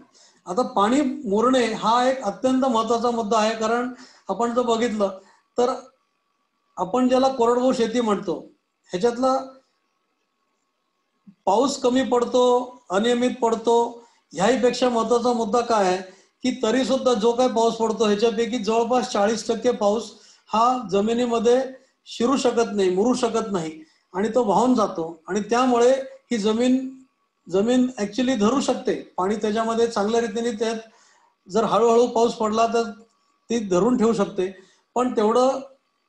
आता पाणी मुरणे हा एक अत्यंत महत्वाचा मुद्दा आहे, कारण आपण जर बघितलं तर आपण ज्याला कोरडवाहू शेती म्हणतो ह्याच्यातला पाऊस कमी पडतो, अनियमित पडतो, ह्याहीपेक्षा महत्वाचा मुद्दा काय आहे की तरी सुद्धा जो काय पाऊस पडतो ह्याच्यापैकी जवळपास 40% पाऊस हा जमिनीमध्ये शिरू शकत नाही, मुरू शकत नाही आणि तो वाहून जातो. आणि त्यामुळे ही जमीन ऍक्च्युली धरू शकते पाणी, त्याच्यामध्ये चांगल्या रीतीने त्यात जर हळूहळू पाऊस पडला तर ती धरून ठेवू शकते. पण तेवढं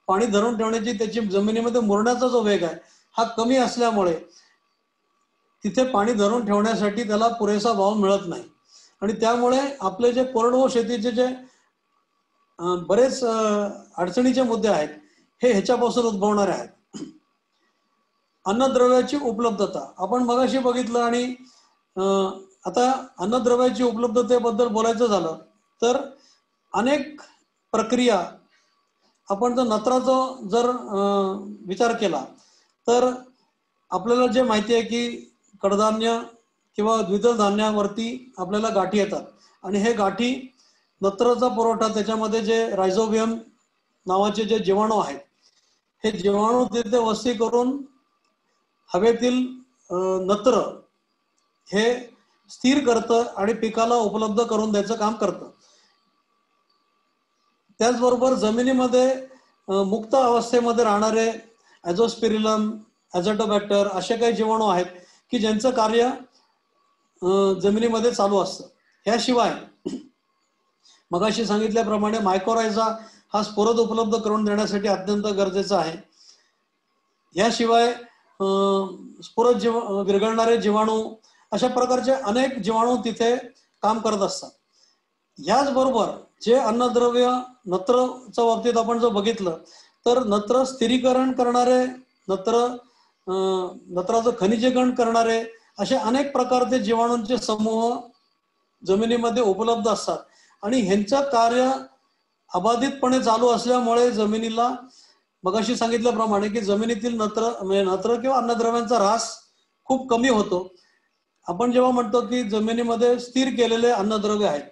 पाणी धरून ठेवण्याची त्याची जमिनीमध्ये मुरण्याचा जो वेग आहे हा कमी असल्यामुळे तिथे पाणी धरून ठेवण्यासाठी त्याला पुरेसा वाव मिळत नाही. आणि त्यामुळे आपले जे कोरडवाहू शेतीचे जे बरेच अडचणीचे मुद्दे आहेत हे ह्याच्यापासून उद्भवणारे आहेत. अन्नद्रव्याची उपलब्धता आपण मगाशी बघितलं. आणि आता अन्नद्रव्याची उपलब्धतेबद्दल बोलायचं झालं तर अनेक प्रक्रिया, आपण जर नत्राचा जर विचार केला तर आपल्याला जे माहिती आहे की कडधान्य किंवा द्विदल धान्यावरती आपल्याला गाठी येतात आणि हे गाठी नत्राचा पुरवठा, त्याच्यामध्ये जे रायझोबियम नावाचे जे जीवाणू आहेत हे जीवाणू तिथे वस्ती करून हवेतील नत्र हे स्थिर करतं आणि पिकाला उपलब्ध करून द्यायचं काम करतं. त्याचबरोबर जमिनीमध्ये मुक्त अवस्थेमध्ये राहणारे ॲझोस्पिरिलम, ॲझोटोबॅक्टर असे काही जीवाणू आहेत की ज्यांचं कार्य जमिनीमध्ये चालू असतं. ह्याशिवाय मगाशी सांगितल्याप्रमाणे मायक्रोरायझा हा स्फुरद उपलब्ध करून देण्यासाठी अत्यंत गरजेचा आहे. याशिवाय स्फुरद विरघळणारे जीवाणू, अशा प्रकारचे अनेक जीवाणू तिथे काम करत असतात. याचबरोबर जे अन्नद्रव्य नत्रच्या बाबतीत आपण जर बघितलं तर नत्र स्थिरीकरण करणारे, नत्राचं खनिजीकरण करणारे असे अनेक प्रकारचे जीवाणूंचे समूह जमिनीमध्ये उपलब्ध असतात. आणि ह्यांचं कार्य अबाधितपणे चालू असल्यामुळे जमिनीला मगाशी सांगितल्याप्रमाणे की जमिनीतील नत्र किंवा अन्नद्रव्यांचा ऱ्हास खूप कमी होतो. आपण जेव्हा म्हणतो की जमिनीमध्ये स्थिर केलेले अन्नद्रव्य आहेत,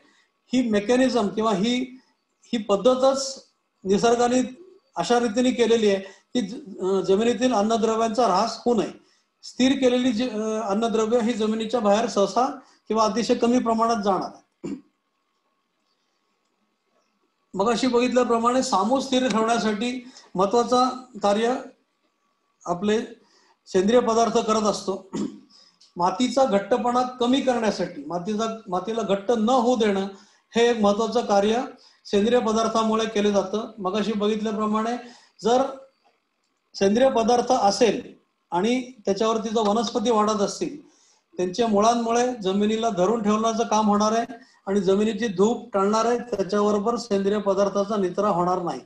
ही मेकॅनिझम किंवा ही पद्धतच निसर्गाने अशा रीतीने केलेली आहे की जमिनीतील अन्नद्रव्यांचा ऱ्हास होऊ नये. स्थिर केलेली अन्नद्रव्य ही जमिनीच्या बाहेर सहसा किंवा अतिशय कमी प्रमाणात जाणार. मग अशी बघितल्याप्रमाणे सामू स्थिर ठेवण्यासाठी महत्वाचा कार्य आपले सेंद्रिय पदार्थ करत असतो. मातीचा घट्टपणा कमी करण्यासाठी, मातीला घट्ट न होऊ देणं हे एक महत्वाचं कार्य सेंद्रिय पदार्थामुळे केले जातं. मग अशी बघितल्याप्रमाणे जर सेंद्रिय पदार्थ असेल आणि त्याच्यावरती जर वनस्पती वाढत असतील, त्यांच्या मुळांमुळे जमिनीला धरून ठेवण्याचं काम होणार आहे आणि जमिनीची धूप टाळणार आहे. त्याच्याबरोबर सेंद्रिय पदार्थाचा निचरा होणार नाही.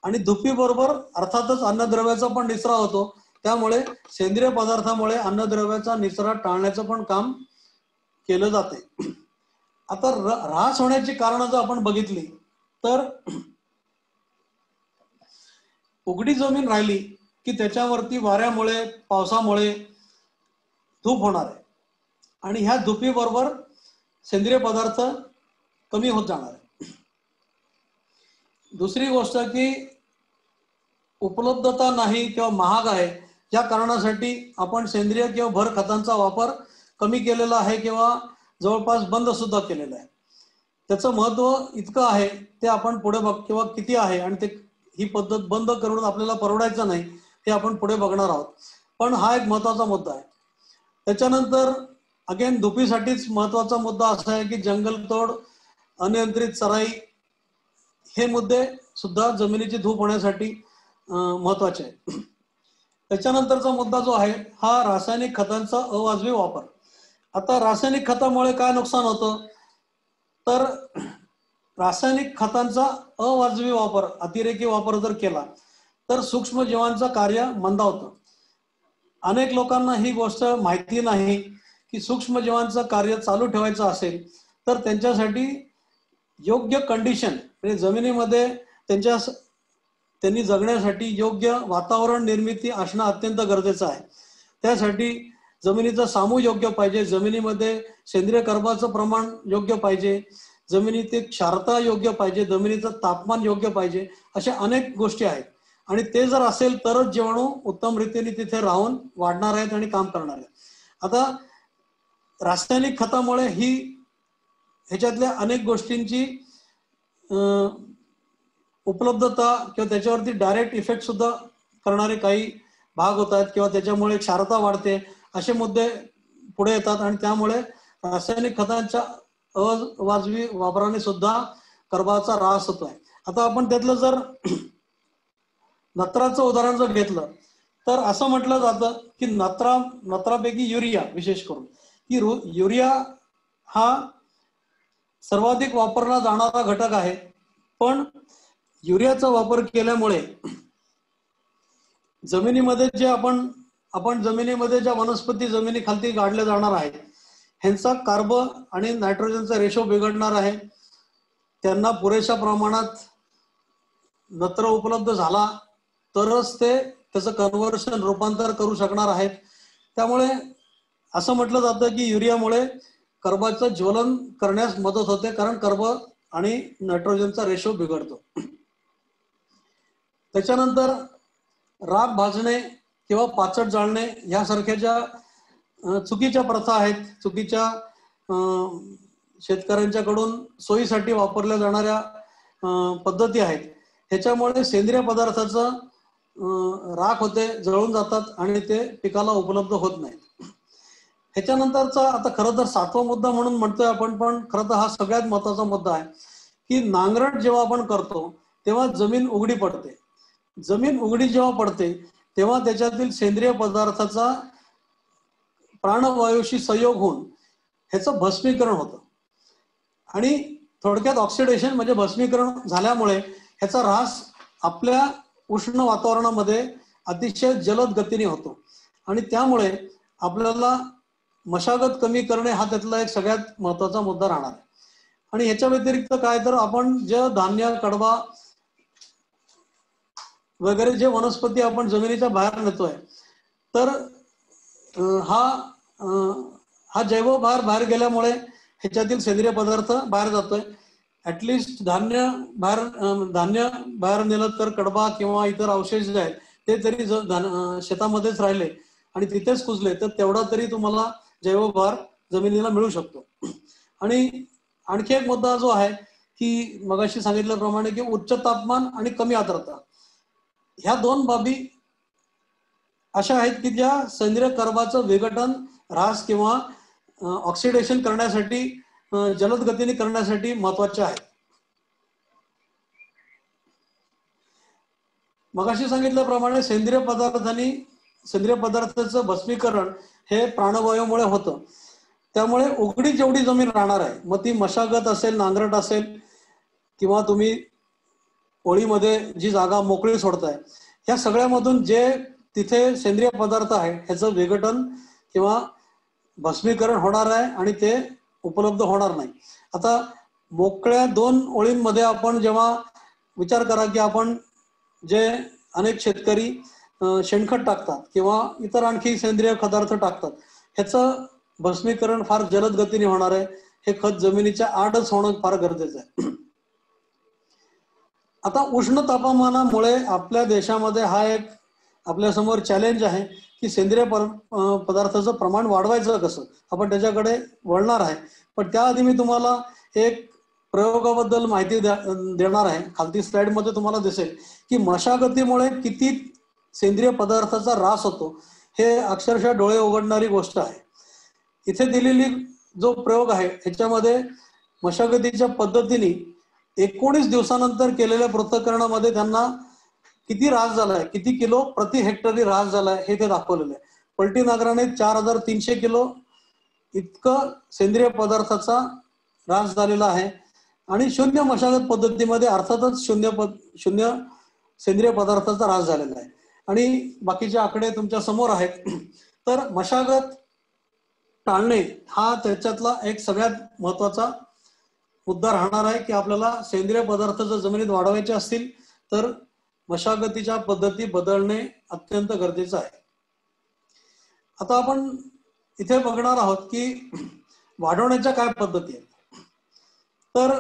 आणि धुपीबरोबर अर्थातच अन्नद्रव्याचा पण निचरा होतो. त्यामुळे सेंद्रिय पदार्थामुळे अन्नद्रव्याचा निचरा टाळण्याचं पण काम केलं जाते. आता ऱ्हास होण्याची कारणं जर आपण बघितली तर उघडी जमीन राहिली की त्याच्यावरती वाऱ्यामुळे, पावसामुळे धूप होणार आहे आणि ह्या धुपीबरोबर सेंद्रिय पदार्थ कमी होत जाणार आहे. दुसरी गोष्ट की उपलब्धता नाही किंवा महाग आहे, या कारणासाठी आपण सेंद्रिय किंवा भर खतांचा वापर कमी केलेला आहे किंवा जवळपास बंद सुद्धा केलेला आहे. त्याचं महत्व इतकं आहे ते आपण पुढे किंवा किती आहे आणि ते ही पद्धत बंद करून आपल्याला परवडायचं नाही हे आपण पुढे बघणार आहोत. पण हा एक महत्वाचा मुद्दा आहे. त्याच्यानंतर अगेन धुपीसाठीच महत्वाचा मुद्दा असा आहे की जंगलतोड, अनियंत्रित चराई हे मुद्दे सुद्धा जमिनीची धूप होण्यासाठी महत्वाचे आहे. त्याच्यानंतरचा मुद्दा जो आहे हा रासायनिक खतांचा अवाजवी वापर. आता रासायनिक खतामुळे काय नुकसान होतं तर रासायनिक खतांचा अवाजवी वापर, अतिरेकी वापर जर केला तर सूक्ष्म जीवांचं कार्य मंदावतं. अनेक लोकांना ही गोष्ट माहिती नाही की सूक्ष्म जीवांचं कार्य चालू ठेवायचं असेल तर त्यांच्यासाठी योग्य कंडिशन म्हणजे जमिनीमध्ये त्यांनी जगण्यासाठी योग्य वातावरण निर्मिती असणं अत्यंत गरजेचं आहे. त्यासाठी जमिनीचा सामू योग्य पाहिजे, जमिनीमध्ये सेंद्रिय कर्बाचं प्रमाण योग्य पाहिजे, जमिनीतील क्षारता योग्य पाहिजे, जमिनीचं तापमान योग्य पाहिजे, अशा अनेक गोष्टी आहेत. आणि ते जर असेल तरच जीवाणू उत्तम रीतीने तिथे राहून वाढणार आहेत आणि काम करणार आहेत. आता रासायनिक खतामुळे ह्याच्यातल्या अनेक गोष्टींची उपलब्धता किंवा त्याच्यावरती डायरेक्ट इफेक्ट सुद्धा करणारे काही भाग होत आहेत किंवा त्याच्यामुळे क्षारता वाढते, असे मुद्दे पुढे येतात. आणि त्यामुळे रासायनिक खतांच्या अवाजवी वापराने सुद्धा कर्बाचा ऱ्हास होतोय. आता आपण त्यातलं जर नत्राचं उदाहरण जर घेतलं तर असं म्हटलं जातं की नत्रापैकी युरिया, विशेष करून की युरिया हा सर्वाधिक वापरला जाणारा घटक आहे. पण युरियाचा वापर केल्यामुळे जमिनीमध्ये जे आपण जमिनीमध्ये ज्या वनस्पती जमिनीखाली गाडल्या जाणार आहेत ह्यांचा कार्ब आणि नायट्रोजनचा रेशो बिघडणार आहे. त्यांना पुरेशा प्रमाणात नत्र उपलब्ध झाला तरच ते त्याचं कन्व्हर्शन, रूपांतर करू शकणार आहेत. त्यामुळे असं म्हटलं जातं की युरियामुळे कर्बाचं ज्वलन करण्यास मदत होते, कारण कर्ब आणि नायट्रोजनचा रेशो बिघडतो. त्याच्यानंतर राब भाजणे किंवा पाचट जाळणे यासारख्या ज्या चुकीच्या प्रथा आहेत, चुकीच्या शेतकऱ्यांच्याकडून सोयीसाठी वापरल्या जाणाऱ्या पद्धती आहेत, ह्याच्यामुळे सेंद्रिय पदार्थाचं राख होते, जळून जातात आणि ते पिकाला उपलब्ध होत नाहीत. ह्याच्यानंतरचा आता खरं तर 7वा मुद्दा म्हणून म्हणतोय आपण, पण खरं तर हा सगळ्यात महत्वाचा मुद्दा आहे की नांगरट जेव्हा आपण करतो तेव्हा जमीन उघडी पडते. जमीन उघडी जेव्हा पडते तेव्हा त्याच्यातील सेंद्रिय पदार्थाचा प्राणवायूशी संयोग होऊन ह्याचं भस्मीकरण होतं. आणि थोडक्यात ऑक्सिडेशन म्हणजे भस्मीकरण झाल्यामुळे ह्याचा ऱ्हास आपल्या उष्ण वातावरणामध्ये अतिशय जलद गतीने होतो. आणि त्यामुळे आपल्याला मशागत कमी करणे हा त्यातला एक सगळ्यात महत्वाचा मुद्दा राहणार आहे. आणि ह्याच्या व्यतिरिक्त काय तर आपण जे धान्य, कडबा वगैरे जे वनस्पती आपण जमिनीच्या बाहेर नेतोय तर हा जैवभार बाहेर गेल्यामुळे ह्याच्यातील सेंद्रिय पदार्थ बाहेर जातोय. ऍटलिस्ट धान्य बाहेर नेलं तर कडबा किंवा इतर अवशेष जे आहेत ते तरी शेतामध्येच राहिले आणि तिथेच कुजले तर तेवढा तरी तुम्हाला जैवभार जमिनीला मिळू शकतो. आणि आणखी एक मुद्दा जो आहे की मगाशी सांगितल्याप्रमाणे की उच्च तापमान आणि कमी आर्द्रता ह्या दोन बाबी अशा आहेत की ज्या सेंद्रिय कर्बाचं विघटन, ऱ्हास किंवा ऑक्सिडेशन करण्यासाठी, जलद गतीने करण्यासाठी महत्वाच्या आहेत. मगाशी सांगितल्याप्रमाणे सेंद्रिय पदार्थाचं भस्मीकरण हे प्राणवायूमुळे होतं. त्यामुळे उघडी जेवढी जमीन राहणार आहे, मग ती मशागत असेल, नांगरट असेल किंवा तुम्ही ओळीमध्ये जी जागा मोकळी सोडताय, या सगळ्यामधून जे तिथे सेंद्रिय पदार्थ आहे ह्याचं विघटन किंवा भस्मीकरण होणार आहे आणि ते उपलब्ध होणार नाही. आता मोकळ्या 2 ओळींमध्ये आपण जेव्हा विचार करा की आपण जे अनेक शेतकरी शेणखत टाकतात किंवा इतर आणखी सेंद्रिय पदार्थ टाकतात, ह्याचं भस्मीकरण फार जलद गतीने होणार आहे. हे खत जमिनीच्या आडच होणं फार गरजेचं आहे. आता उष्ण तापमानामुळे आपल्या देशामध्ये हा एक आपल्यासमोर चॅलेंज आहे की सेंद्रिय पदार्थाचं प्रमाण वाढवायचं कसं, आपण त्याच्याकडे वळणार आहे. पण त्याआधी मी तुम्हाला एक प्रयोगाबद्दल माहिती देणार आहे. खालती स्लाइडमध्ये तुम्हाला दिसेल की मशागतीमुळे किती सेंद्रिय पदार्थाचा ऱ्हास होतो, हे अक्षरशः डोळे उघडणारी गोष्ट आहे. इथे दिलेली जो प्रयोग आहे ह्याच्यामध्ये मशागतीच्या पद्धतीने 19 दिवसानंतर केलेल्या पृथक्करणामध्ये त्यांना किती ऱ्हास झालाय, किती किलो प्रति हेक्टरी ऱ्हास झालाय हे ते दाखवलेलं आहे. पलटी नांगराने 4300 किलो इतकं सेंद्रिय पदार्थाचा ऱ्हास झालेला आहे. आणि शून्य मशागत पद्धतीमध्ये अर्थातच शून्य सेंद्रिय पदार्थाचा ऱ्हास झालेला आहे. आणि बाकीचे आकडे तुमच्या समोर आहेत. तर मशागत टाळणे हा त्याच्यातला एक सगळ्यात महत्वाचा मुद्दा राहणार आहे की आपल्याला सेंद्रिय पदार्थ जर जमिनीत वाढवायचे असतील तर मशागतीच्या पद्धती बदलणे अत्यंत गरजेचं आहे. आता आपण इथे बघणार आहोत की वाढवण्याच्या काय पद्धती आहेत. तर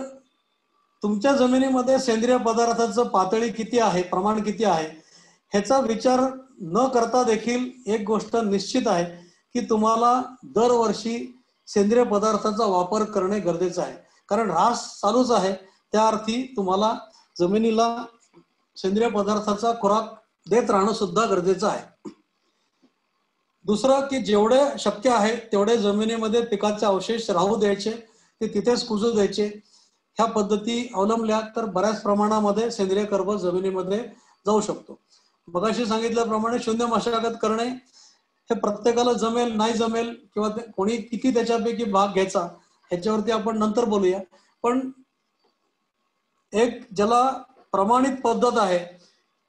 तुमच्या जमिनीमध्ये सेंद्रिय पदार्थाचं पातळी किती आहे, प्रमाण किती आहे, ह्याचा विचार न करता देखील एक गोष्ट निश्चित आहे की तुम्हाला दरवर्षी सेंद्रिय पदार्थाचा वापर करणे गरजेचं आहे. कारण ऱ्हास चालूच आहे, त्या अर्थी तुम्हाला जमिनीला सेंद्रिय पदार्थाचा खुराक देत राहणं सुद्धा गरजेचं आहे. दुसरं की जेवढे शक्य आहे तेवढे जमिनीमध्ये पिकाचे अवशेष राहू द्यायचे, ते तिथेच कुजू द्यायचे. ह्या पद्धती अवलंबल्या तर बऱ्याच प्रमाणामध्ये सेंद्रिय कर्ब जमिनीमध्ये जाऊ शकतो. मगाशी सांगितल्याप्रमाणे शून्य मशागत करणे हे प्रत्येकाला जमेल नाही जमेल किंवा कोणी किती त्याच्यापैकी भाग घ्यायचा ह्याच्यावरती आपण नंतर बोलूया. पण एक ज्याला प्रमाणित पद्धत आहे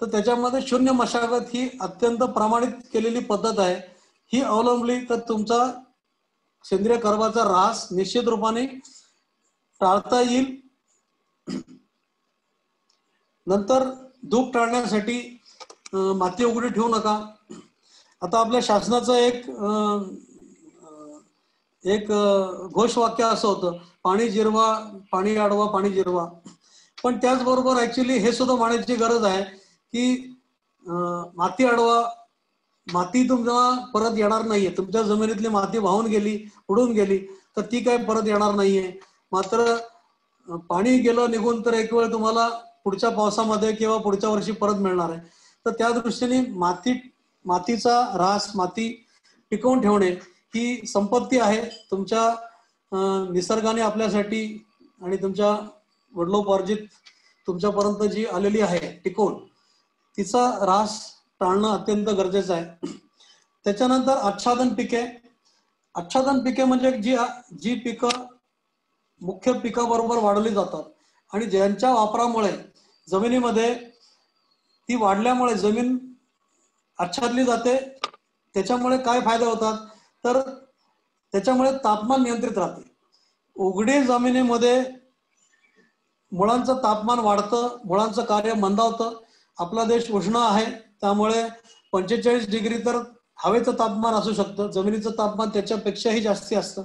तर त्याच्यामध्ये शून्य मशागत ही अत्यंत प्रमाणित केलेली पद्धत आहे. ही अवलंबली तर तुमचा सेंद्रिय कर्बाचा ऱ्हास निश्चित रूपाने टाळता येईल. नंतर धूप टाळण्यासाठी माती उघडी ठेवू नका. आता आपल्या शासनाचं एक घोषवाक्य असं होतं, पाणी जिरवा, पाणी अडवा, पाणी जिरवा. पण त्याचबरोबर ऍक्च्युली हे सुद्धा मानण्याची गरज आहे की माती अडवा, माती तुम्हाला परत येणार नाहीये. तुमच्या जमिनीतली माती वाहून गेली, उडून गेली तर ती काय परत येणार नाहीये. मात्र पाणी गेलं निघून तर एक वेळ तुम्हाला पुढच्या पावसामध्ये किंवा पुढच्या वर्षी परत मिळणार आहे. तर त्या दृष्टीने मातीचा ऱ्हास, माती टिकवून ठेवणे ही संपत्ती आहे तुमच्या निसर्गाने आपल्यासाठी आणि तुमच्या वडिलोपार्जित तुमच्यापर्यंत जी आलेली आहे टिकवून, तिचा ऱ्हास टाळणं अत्यंत गरजेचं आहे. त्याच्यानंतर आच्छादन पिके. आच्छादन पिके म्हणजे जी पिकं मुख्य पिकाबरोबर वाढवली जातात आणि ज्यांच्या वापरामुळे जमिनीमध्ये ती वाढल्यामुळे जमीन आच्छादली जाते. त्याच्यामुळे काय फायदे होतात तर त्याच्यामुळे तापमान नियंत्रित राहते. उघडी जमिनीमध्ये मुळांचं तापमान वाढतं, मुळांचं कार्य मंदावतं. आपला देश उष्ण आहे त्यामुळे 45 डिग्री तर हवेचं तापमान असू शकतं, जमिनीचं तापमान त्याच्यापेक्षाही जास्ती असतं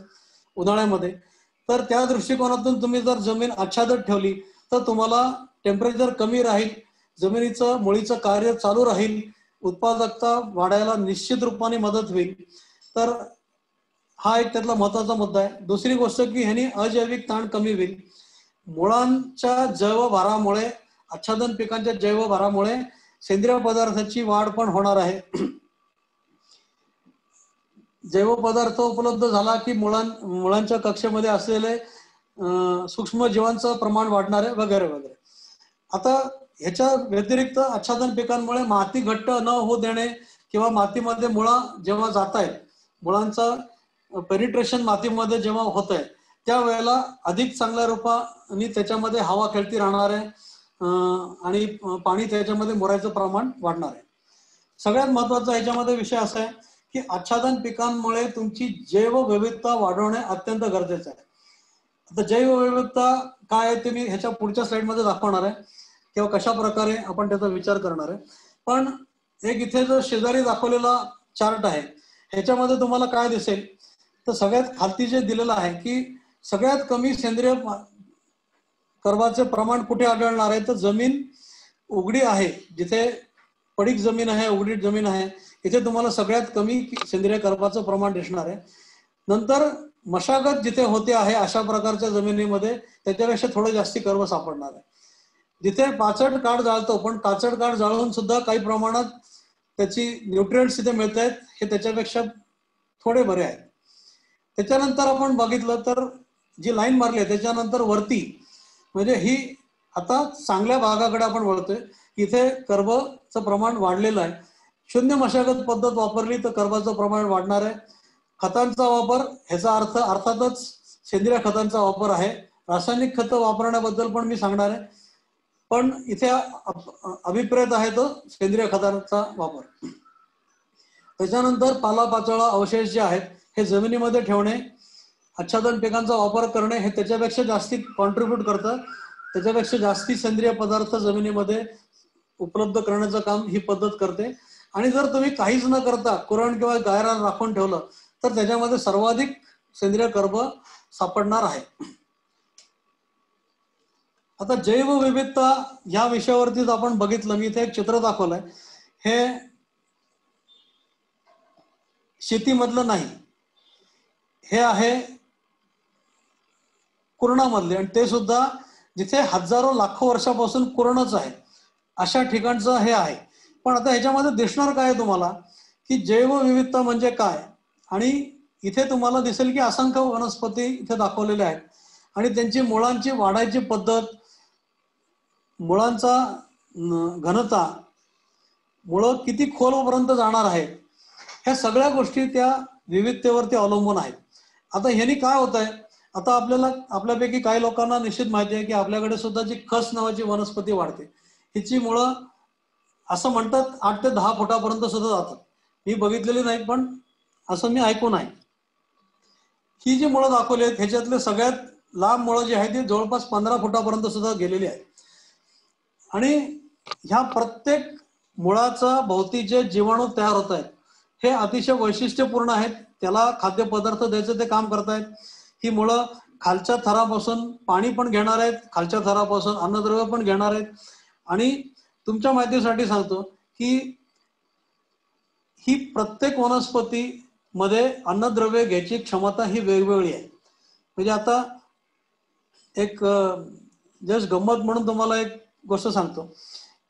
उन्हाळ्यामध्ये. तर त्या दृष्टिकोनातून तुम्ही जर जमीन आच्छादत ठेवली तर तुम्हाला टेम्परेचर कमी राहील, जमिनीचं मुळीचं कार्य चालू राहील, उत्पादकता वाढायला निश्चित रूपाने मदत होईल. तर हा एक त्यातला महत्वाचा मुद्दा आहे. दुसरी गोष्ट की ह्यानी अजैविक ताण कमी होईल. मुळांच्या जैवभारामुळे, आच्छादन पिकांच्या जैवभारामुळे सेंद्रिय पदार्थाची वाढ पण होणार आहे. जैव पदार्थ उपलब्ध झाला की मुळांच्या कक्षेमध्ये असलेले सूक्ष्म जीवांचं प्रमाण वाढणार आहे वगैरे वगैरे. आता ह्याच्या व्यतिरिक्त आच्छादन पिकांमुळे माती घट्ट न होऊ देणे किंवा मातीमध्ये मुळा जेव्हा जात आहेत, मुळांचं पेनिट्रेशन मातीमध्ये जेव्हा होत आहे त्यावेळेला अधिक चांगल्या रूपाने त्याच्यामध्ये हवा खेळती राहणार आहे आणि पाणी त्याच्यामध्ये मुरायचं प्रमाण वाढणार आहे. सगळ्यात महत्वाचा ह्याच्यामध्ये विषय असा आहे की आच्छादन पिकांमुळे तुमची जैवविविधता वाढवणे अत्यंत गरजेचं आहे. आता जैवविविधता काय आहे ते मी ह्याच्या पुढच्या स्लाइडमध्ये दाखवणार आहे किंवा कशा प्रकारे आपण त्याचा विचार करणार आहे. पण एक इथे जो शेजारी दाखवलेला चार्ट आहे ह्याच्यामध्ये तुम्हाला काय दिसेल तर सगळ्यात खालती जे दिलेलं आहे की सगळ्यात कमी सेंद्रिय कर्बाचे प्रमाण कुठे आढळणार आहे तर जमीन उघडी आहे, जिथे पडीक जमीन आहे, उघडी जमीन आहे, इथे तुम्हाला सगळ्यात कमी सेंद्रिय कर्बाचं प्रमाण दिसणार आहे. नंतर मशागत जिथे होते आहे अशा प्रकारच्या जमिनीमध्ये त्याच्यापेक्षा थोडं जास्ती कर्ब सापडणार आहे. जिथे पाचट काठ जाळतो पण पाचट काठ जाळून सुद्धा काही प्रमाणात त्याची न्यूट्रिएंट्स तिथे मिळत आहेत, हे त्याच्यापेक्षा थोडे बरे आहेत. त्याच्यानंतर आपण बघितलं तर जी लाईन मारली आहे त्याच्यानंतर वरती म्हणजे ही आता चांगल्या भागाकडे आपण वळतोय, इथे कर्बाचं प्रमाण वाढलेलं आहे. शून्य मशागत पद्धत वापरली तर कर्बाचं प्रमाण वाढणार आहे. खतांचा वापर ह्याचा अर्थ अर्थातच सेंद्रिय खतांचा वापर आहे. रासायनिक खतं वापरण्याबद्दल पण मी सांगणार आहे, पण इथे अभिप्रेत आहे तो सेंद्रिय खतांचा वापर. त्याच्यानंतर पालापाचोळा अवशेष जे आहेत हे जमिनीमध्ये ठेवणे आच्छादन पिकांचा वापर करणे हे त्याच्यापेक्षा जास्ती कॉन्ट्रीब्यूट करतं, त्याच्यापेक्षा जास्ती सेंद्रिय पदार्थ जमिनीमध्ये उपलब्ध करण्याचं काम ही पद्धत करते. आणि जर तुम्ही काहीच न करता कुरण किंवा गायरान राखून ठेवलं तर त्याच्यामध्ये सर्वाधिक सेंद्रिय कर्ब सापडणार आहे. आता जैवविविधता या विषयावरतीच आपण बघितलं, मी इथे एक चित्र दाखवलंय. हे शेतीमधलं नाही, हे आहे कुरणामधले, आणि ते सुद्धा जिथे हजारो लाखो वर्षापासून कुरणच आहे अशा ठिकाणचं हे आहे. पण आता ह्याच्यामध्ये दिसणार काय तुम्हाला की जैवविविधता म्हणजे काय, आणि इथे तुम्हाला दिसेल की असंख्य वनस्पती इथे दाखवलेल्या आहेत आणि त्यांची मुळांची वाढायची पद्धत, मुळांचा घनता, मुळं किती खोलपर्यंत जाणार आहेत, ह्या सगळ्या गोष्टी त्या विविधतेवरती अवलंबून आहेत. आता ह्यानी काय होत आहे, आता आपल्यापैकी काही लोकांना निश्चित माहिती आहे की आपल्याकडे सुद्धा जी खस नावाची वनस्पती वाढते, हिची मुळं असं म्हणतात 8 ते 10 फुटापर्यंत सुद्धा जातात. मी बघितलेली नाही पण असं मी ऐकून आहे. ही जी मुळं दाखवली आहेत ह्याच्यातले सगळ्यात लांब मुळं जी आहेत ती जवळपास 15 फुटापर्यंत सुद्धा गेलेली आहेत. आणि ह्या प्रत्येक मुळाचा भोवती जे जीवाणू तयार होत आहेत हे अतिशय वैशिष्ट्यपूर्ण आहेत. त्याला खाद्यपदार्थ द्यायचं ते काम करतायत. ही मुळं खालच्या थरापासून पाणी पण घेणार आहेत, खालच्या थरापासून अन्नद्रव्य पण घेणार आहेत. आणि तुमच्या माहितीसाठी सांगतो की ही प्रत्येक वनस्पती मध्ये अन्नद्रव्य घ्यायची क्षमता ही वेगवेगळी आहे. म्हणजे आता एक जस्ट गंमत म्हणून तुम्हाला एक गोष्ट सांगतो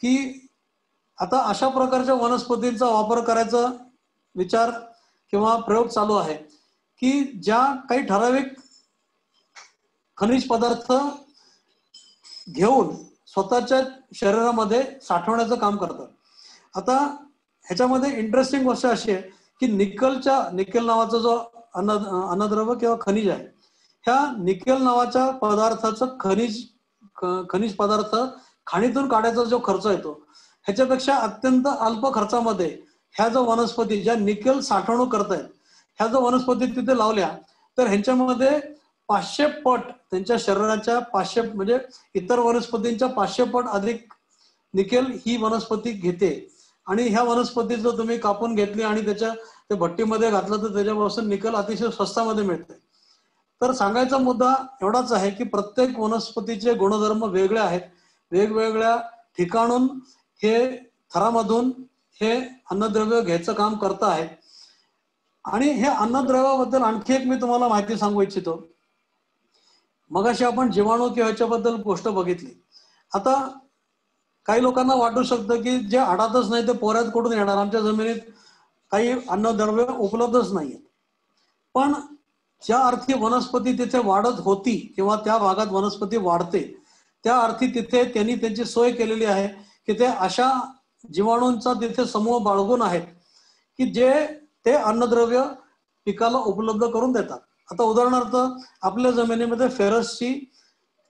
की आता अशा प्रकारच्या वनस्पतींचा वापर करायचा विचार किंवा प्रयोग चालू आहे की ज्या काही ठराविक खनिज पदार्थ घेऊन स्वतःच्या शरीरामध्ये साठवण्याचं काम करतात. आता ह्याच्यामध्ये इंटरेस्टिंग गोष्ट अशी आहे की निकेल नावाचा जो अन्नद्रव्य किंवा खनिज आहे, ह्या निकेल नावाच्या पदार्थाचं खनिज पदार्थ खाणीतून काढायचा जो खर्च येतो ह्याच्यापेक्षा अत्यंत अल्प खर्चामध्ये ह्या जो वनस्पती ज्या निकेल साठवणूक करतायत ह्या जो वनस्पती तिथे लावल्या तर ह्यांच्यामध्ये 500 पट त्यांच्या शरीराच्या 500 म्हणजे इतर वनस्पतींच्या 500 पट अधिक निकेल ही वनस्पती घेते. आणि ह्या वनस्पती जर तुम्ही कापून घेतली आणि ते भट्टीमध्ये घातलं तर त्याच्यापासून निकेल अतिशय स्वस्तामध्ये मिळते. तर सांगायचा मुद्दा एवढाच आहे की प्रत्येक वनस्पतीचे गुणधर्म वेगळे आहेत. वेगवेगळ्या ठिकाणून हे थरामधून हे अन्नद्रव्य घ्यायचं काम करत आहेत. आणि हे अन्नद्रव्याबद्दल आणखी एक मी तुम्हाला माहिती सांगू इच्छितो. मगाशी आपण जीवाणू किंवा ह्याच्याबद्दल गोष्ट बघितली. आता काही लोकांना वाटू शकतं की जे आडातच नाही ते पोऱ्यात कुठून येणार, आमच्या जमिनीत काही अन्नद्रव्य उपलब्धच नाहीये. पण ज्या अर्थी वनस्पती तिथे वाढत होती किंवा त्या भागात वनस्पती वाढते त्या अर्थी तिथे त्यांनी त्यांची सोय केलेली आहे की ते अशा जीवाणूंचा तिथे समूह बाळगून आहेत की जे ते अन्नद्रव्य पिकाला उपलब्ध करून देतात. आता उदाहरणार्थ आपल्या जमिनीमध्ये फेरसची,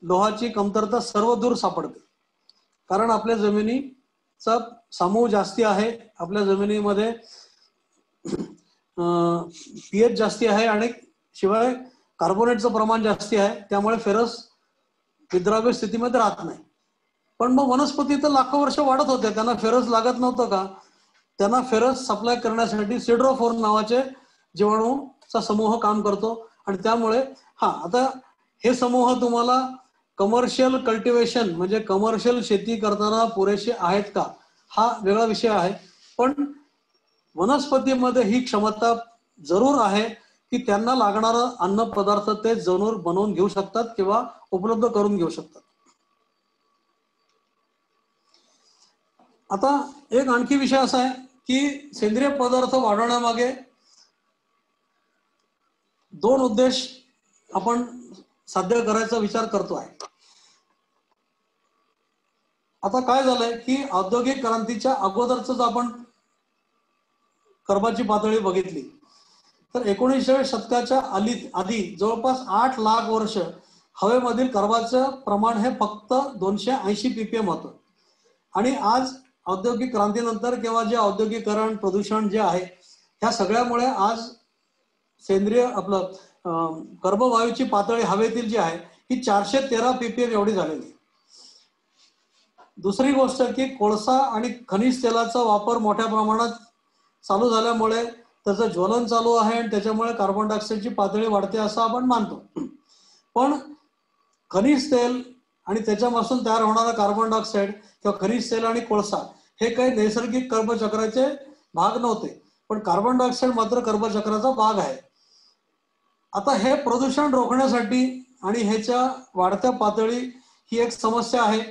लोहाची कमतरता सर्व दूर सापडते कारण आपल्या जमिनीचा समूह जास्ती आहे, आपल्या जमिनीमध्ये पीएच जास्ती आहे आणि शिवाय कार्बोनेटचं प्रमाण जास्ती आहे. त्यामुळे फेरस विद्राव्य स्थितीमध्ये राहत नाही. पण मग वनस्पती तर लाखो वर्ष वाढत होत्या, त्यांना फेरस लागत नव्हतं का? त्यांना फेरस सप्लाय करण्यासाठी सिड्रोफोर नावाचे जीवाणूचा समूह काम करतो. आणि त्यामुळे आता हे समूह तुम्हाला कमर्शियल कल्टिवेशन म्हणजे कमर्शियल शेती करताना पुरेसे आहेत का हा वेगळा विषय आहे. पण वनस्पतीमध्ये ही क्षमता जरूर आहे की त्यांना लागणारं अन्न पदार्थ ते जरूर बनवून घेऊ शकतात किंवा उपलब्ध करून घेऊ शकतात. आता एक आणखी विषय असा आहे की सेंद्रिय पदार्थ वाढवण्यामागे 2 उद्देश आपण साध्य करायचा विचार करतो आहे. आता काय झालंय की औद्योगिक क्रांतीच्या अगोदरच आपण कर्बाची पातळी बघितली तर 19व्या शतकाच्या आधी जवळपास 8 लाख वर्ष हवेमधील कर्बाचं प्रमाण हे फक्त 280 ppm होतं. आणि आज औद्योगिक क्रांतीनंतर किंवा जे औद्योगिकरण प्रदूषण जे आहे ह्या सगळ्यामुळे आज सेंद्रिय आपलं कर्बवायूची पातळी हवेतील जी आहे ही 413 ppm एवढी झालेली आहे. दुसरी गोष्ट की कोळसा आणि खनिज तेलाचा वापर मोठ्या प्रमाणात चालू झाल्यामुळे त्याचं ज्वलन चालू आहे आणि त्याच्यामुळे कार्बन डायऑक्साईडची पातळी वाढते असं आपण मानतो. पण खनिज तेल आणि त्याच्यापासून तयार होणारा कार्बन डायऑक्साईड किंवा खनिज तेल आणि कोळसा हे काही नैसर्गिक कर्बचक्राचे भाग नव्हते, पण कार्बन डायऑक्साईड मात्र कर्बचक्राचा भाग आहे. आता हे प्रदूषण रोखण्यासाठी आणि ह्याच्या वाढत्या पातळी ही एक समस्या आहे.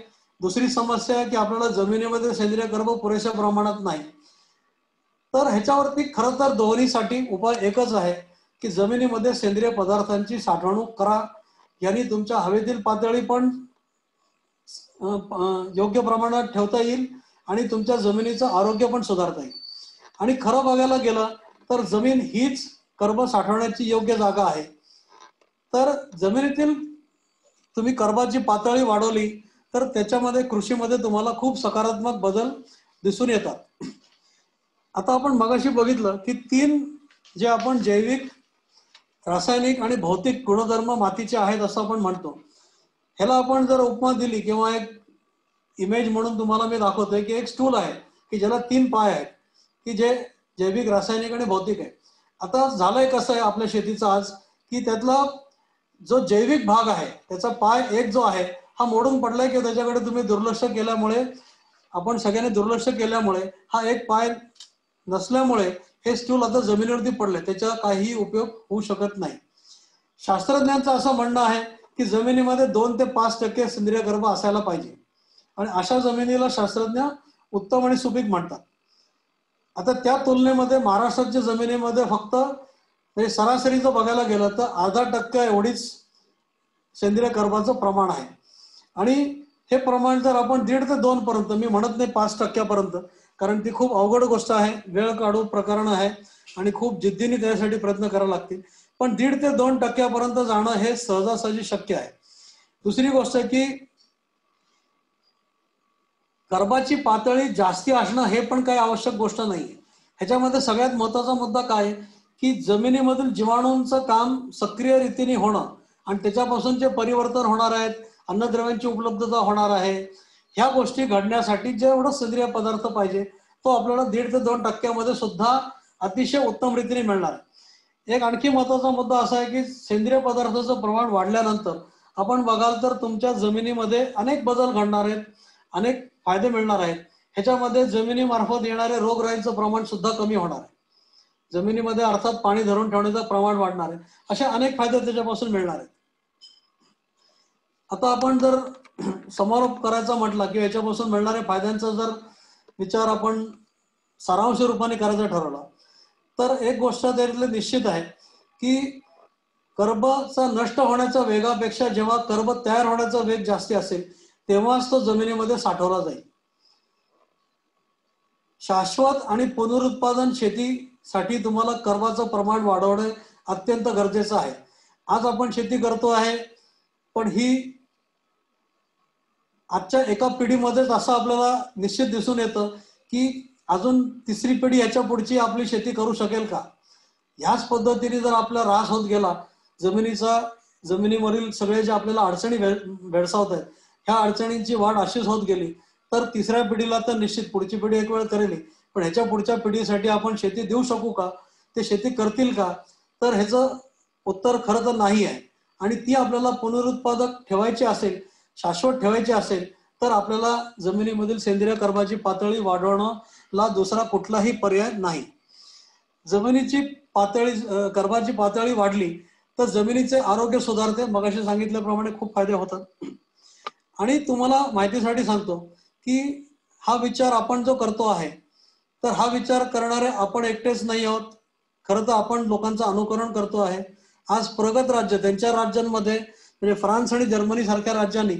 दुसरी समस्या आहे की आपल्याला जमिनीमध्ये सेंद्रिय कर्ब पुरेशा प्रमाणात नाही. तर ह्याच्यावरती खरं तर दोन्हीसाठी उपाय एकच आहे की जमिनीमध्ये सेंद्रिय पदार्थांची साठवणूक करा. यांनी तुमच्या हवेतील पातळी पण योग्य प्रमाणात ठेवता येईल आणि तुमच्या जमिनीचं आरोग्य पण सुधारता येईल. आणि खरं बघायला गेलं तर जमीन हीच कर्ब साठवण्याची योग्य जागा आहे. तर जमिनीतील तुम्ही कर्बाची पातळी वाढवली तर त्याच्यामध्ये कृषीमध्ये तुम्हाला खूप सकारात्मक बदल दिसून येतात. आता आपण मगाशी बघितलं की 3 जे आपण जैविक, रासायनिक आणि भौतिक गुणधर्म मातीचे आहेत असं आपण म्हणतो. ह्याला आपण जर उपमा दिली किंवा एक इमेज म्हणून तुम्हाला मी दाखवतोय की एक स्टूल आहे की ज्याला 3 पाय आहेत की जे जैविक, रासायनिक आणि भौतिक आहे. आता झालंय कसं आहे आपल्या शेतीचं आज की त्यातला जो जैविक भाग आहे त्याचा पाय एक जो आहे हा मोडून पडलाय किंवा त्याच्याकडे तुम्ही दुर्लक्ष केल्यामुळे, आपण सगळ्यांनी दुर्लक्ष केल्यामुळे हा एक पाय नसल्यामुळे हे स्टूल आता जमिनीवरती पडले, त्याचा काहीही उपयोग होऊ शकत नाही. शास्त्रज्ञांचं असं म्हणणं आहे की जमिनीमध्ये 2 ते 5% सेंद्रिय कर्ब असायला पाहिजे आणि अशा जमिनीला शास्त्रज्ञ उत्तम आणि सुपीक म्हणतात. आता त्या तुलनेमध्ये महाराष्ट्राच्या जमिनीमध्ये फक्त सरासरी जर बघायला गेलं तर 0.5% एवढीच सेंद्रिय कर्बाचं प्रमाण आहे. आणि हे प्रमाण जर आपण 1.5 ते 2 पर्यंत, मी म्हणत नाही 5% पर्यंत, कारण ती खूप अवघड गोष्ट आहे, वेळ काढू प्रकरण आहे आणि खूप जिद्दीने त्यासाठी प्रयत्न करावे लागतील. पण 1.5 ते 2% पर्यंत जाणं हे सहजासहजी शक्य आहे. दुसरी गोष्ट की कर्बाची पातळी जास्ती असणं हे पण काही आवश्यक गोष्ट नाहीये. ह्याच्यामध्ये सगळ्यात महत्वाचा मुद्दा काय की जमिनीमधील जीवाणूंचं काम सक्रिय रीतीने होणं आणि त्याच्यापासून जे परिवर्तन होणार आहेत, अन्नद्रव्यांची उपलब्धता होणार आहे, ह्या गोष्टी घडण्यासाठी जेवढं सेंद्रिय पदार्थ पाहिजे तो आपल्याला 1.5 ते 2% सुद्धा अतिशय उत्तम रीतीने मिळणार आहे. एक आणखी महत्वाचा मुद्दा असा आहे की सेंद्रिय पदार्थाचं प्रमाण वाढल्यानंतर आपण बघाल तर तुमच्या जमिनीमध्ये अनेक बदल घडणार आहेत, अनेक फायदे मिळणार आहेत. ह्याच्यामध्ये जमिनीमार्फत येणारे रोगराईचं प्रमाण सुद्धा कमी होणार आहे. जमिनीमध्ये अर्थात पाणी धरून ठेवण्याचं प्रमाण वाढणार आहे. असे अनेक फायदे त्याच्यापासून मिळणार आहेत. आता आपण जर समारोप करायचा म्हटला की याच्यापासून मिळणाऱ्या फायद्यांचा जर विचार आपण सारांश रूपाने करायचा ठरवला तर एक गोष्ट त्यातली निश्चित आहे की कर्बचा नष्ट होण्याच्या वेगापेक्षा जेव्हा कर्ब तयार होण्याचा वेग जास्ती असेल तेव्हाच तो जमिनीमध्ये साठवला जाईल. शाश्वत आणि पुनरुत्पादन शेतीसाठी तुम्हाला कर्बाचं प्रमाण वाढवणे अत्यंत गरजेचं आहे. आज आपण शेती करतो आहे पण ही आजच्या एका पिढीमध्येच असं आपल्याला निश्चित दिसून येतं की अजून 3री पिढी याच्या पुढची आपली शेती करू शकेल का. ह्याच पद्धतीने जर आपला ऱ्हास होत गेला जमिनीवरील सगळे जे आपल्याला अडचणी भेडसावत आहेत ह्या अडचणींची वाढ अशीच होत गेली तर 3ऱ्या पिढीला तर निश्चित पुढची पिढी एक वेळ करेल, पण ह्याच्या पुढच्या पिढीसाठी आपण शेती देऊ शकू का, ते शेती करतील का, तर ह्याचं उत्तर खरं तर नाही आहे. आणि ती आपल्याला पुनरुत्पादक ठेवायची असेल, शाश्वत ठेवायची असेल तर आपल्याला जमिनीमधील सेंद्रिय कर्बाची पातळी वाढवण्याला दुसरा कुठलाही पर्याय नाही. जमिनीची पातळी, कर्बाची पातळी वाढली तर जमिनीचे आरोग्य सुधारते. मगाशी सांगितल्याप्रमाणे खूप फायदे होतात. आणि तुम्हाला माहितीसाठी सांगतो की हा विचार आपण जो करतो आहे तर हा विचार करणारे आपण एकटेच नाही आहोत. खरं तर आपण लोकांचं अनुकरण करतो आहे. आज प्रगत राज्य त्यांच्या राज्यांमध्ये म्हणजे फ्रान्स आणि जर्मनी सारख्या राज्यांनी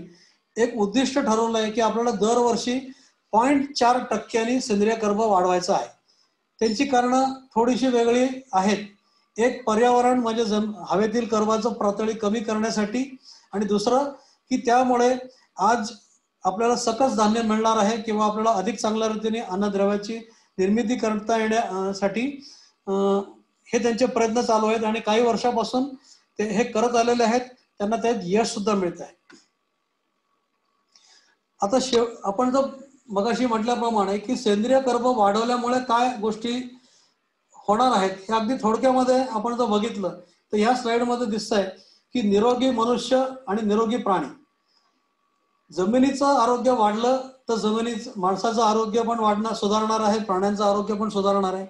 एक उद्दिष्ट ठरवलं आहे की आपल्याला दरवर्षी 0.4% सेंद्रिय कर्ब वाढवायचं आहे. त्यांची कारणं थोडीशी वेगळी आहेत. एक पर्यावरण म्हणजे हवेतील कर्बाचं पातळी कमी करण्यासाठी आणि दुसरं की त्यामुळे आज आपल्याला सकस धान्य मिळणार आहे किंवा आपल्याला अधिक चांगल्या रीतीने अन्नद्रव्याची निर्मिती करता येण्यासाठी हे त्यांचे प्रयत्न चालू आहेत आणि काही वर्षापासून ते हे करत आलेले आहेत, त्यांना त्यात यश सुद्धा मिळत आहे. आता आपण जर मगाशी म्हटल्याप्रमाणे की सेंद्रिय कर्ब वाढवल्यामुळे काय गोष्टी होणार आहेत हे अगदी थोडक्यामध्ये आपण जर बघितलं तर ह्या स्लाइडमध्ये दिसतंय की निरोगी मनुष्य आणि निरोगी प्राणी. जमिनीचं आरोग्य वाढलं तर माणसाचं आरोग्य पण सुधारणार आहे, प्राण्यांचं आरोग्य पण सुधारणार आहे.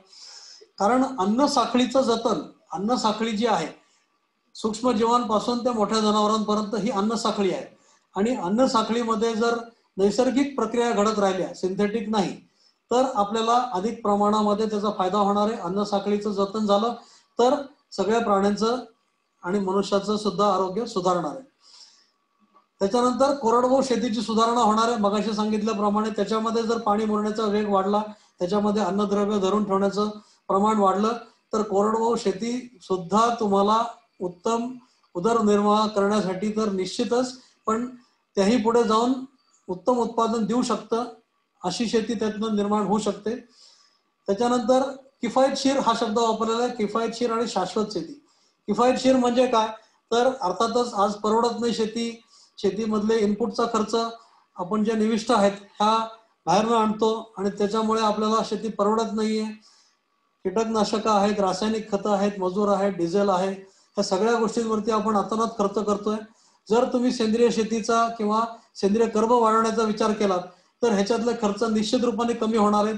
कारण अन्न साखळीचं जतन, अन्न साखळी जी आहे सूक्ष्म जीवांपासून ते मोठ्या जनावरांपर्यंत ही अन्न साखळी आहे. आणि अन्न साखळीमध्ये जर नैसर्गिक प्रक्रिया घडत राहिल्या, सिंथेटिक नाही, तर आपल्याला अधिक प्रमाणामध्ये त्याचा फायदा होणार आहे. अन्न साखळीचं जतन झालं तर सगळ्या प्राण्यांचं आणि मनुष्याचं सुद्धा आरोग्य सुधारणार आहे. त्याच्यानंतर कोरडवाहू शेतीची सुधारणा होणार आहे. मगाशी सांगितल्याप्रमाणे त्याच्यामध्ये जर पाणी मुरण्याचा वेग वाढला, त्याच्यामध्ये अन्नद्रव्य धरून ठेवण्याचं प्रमाण वाढलं तर कोरडवाहू शेती सुद्धा तुम्हाला उत्तम उदरनिर्वाह करण्यासाठी तर निश्चितच, पण त्याही पुढे जाऊन उत्तम उत्पादन देऊ शकतं अशी शेती त्यातनं निर्माण होऊ शकते. त्याच्यानंतर किफायतशीर हा शब्द वापरलेला आहे, किफायतशीर आणि शाश्वत शेती. किफायतशीर म्हणजे काय, तर अर्थातच आज परवडत नाही शेतीमधले इनपुटचा खर्च आपण ज्या निविष्ठ आहेत ह्या बाहेरनं आणतो आणि त्याच्यामुळे आपल्याला शेती परवडत नाहीये. कीटकनाशकं आहेत, रासायनिक खतं आहेत, मजूर आहेत, डिझेल आहे, ह्या सगळ्या गोष्टींवरती आपण अतोनात खर्च करतोय. जर तुम्ही सेंद्रिय शेतीचा किंवा सेंद्रिय कर्ब वाढवण्याचा विचार केलात तर ह्याच्यातले खर्च निश्चित रूपाने कमी होणार आहेत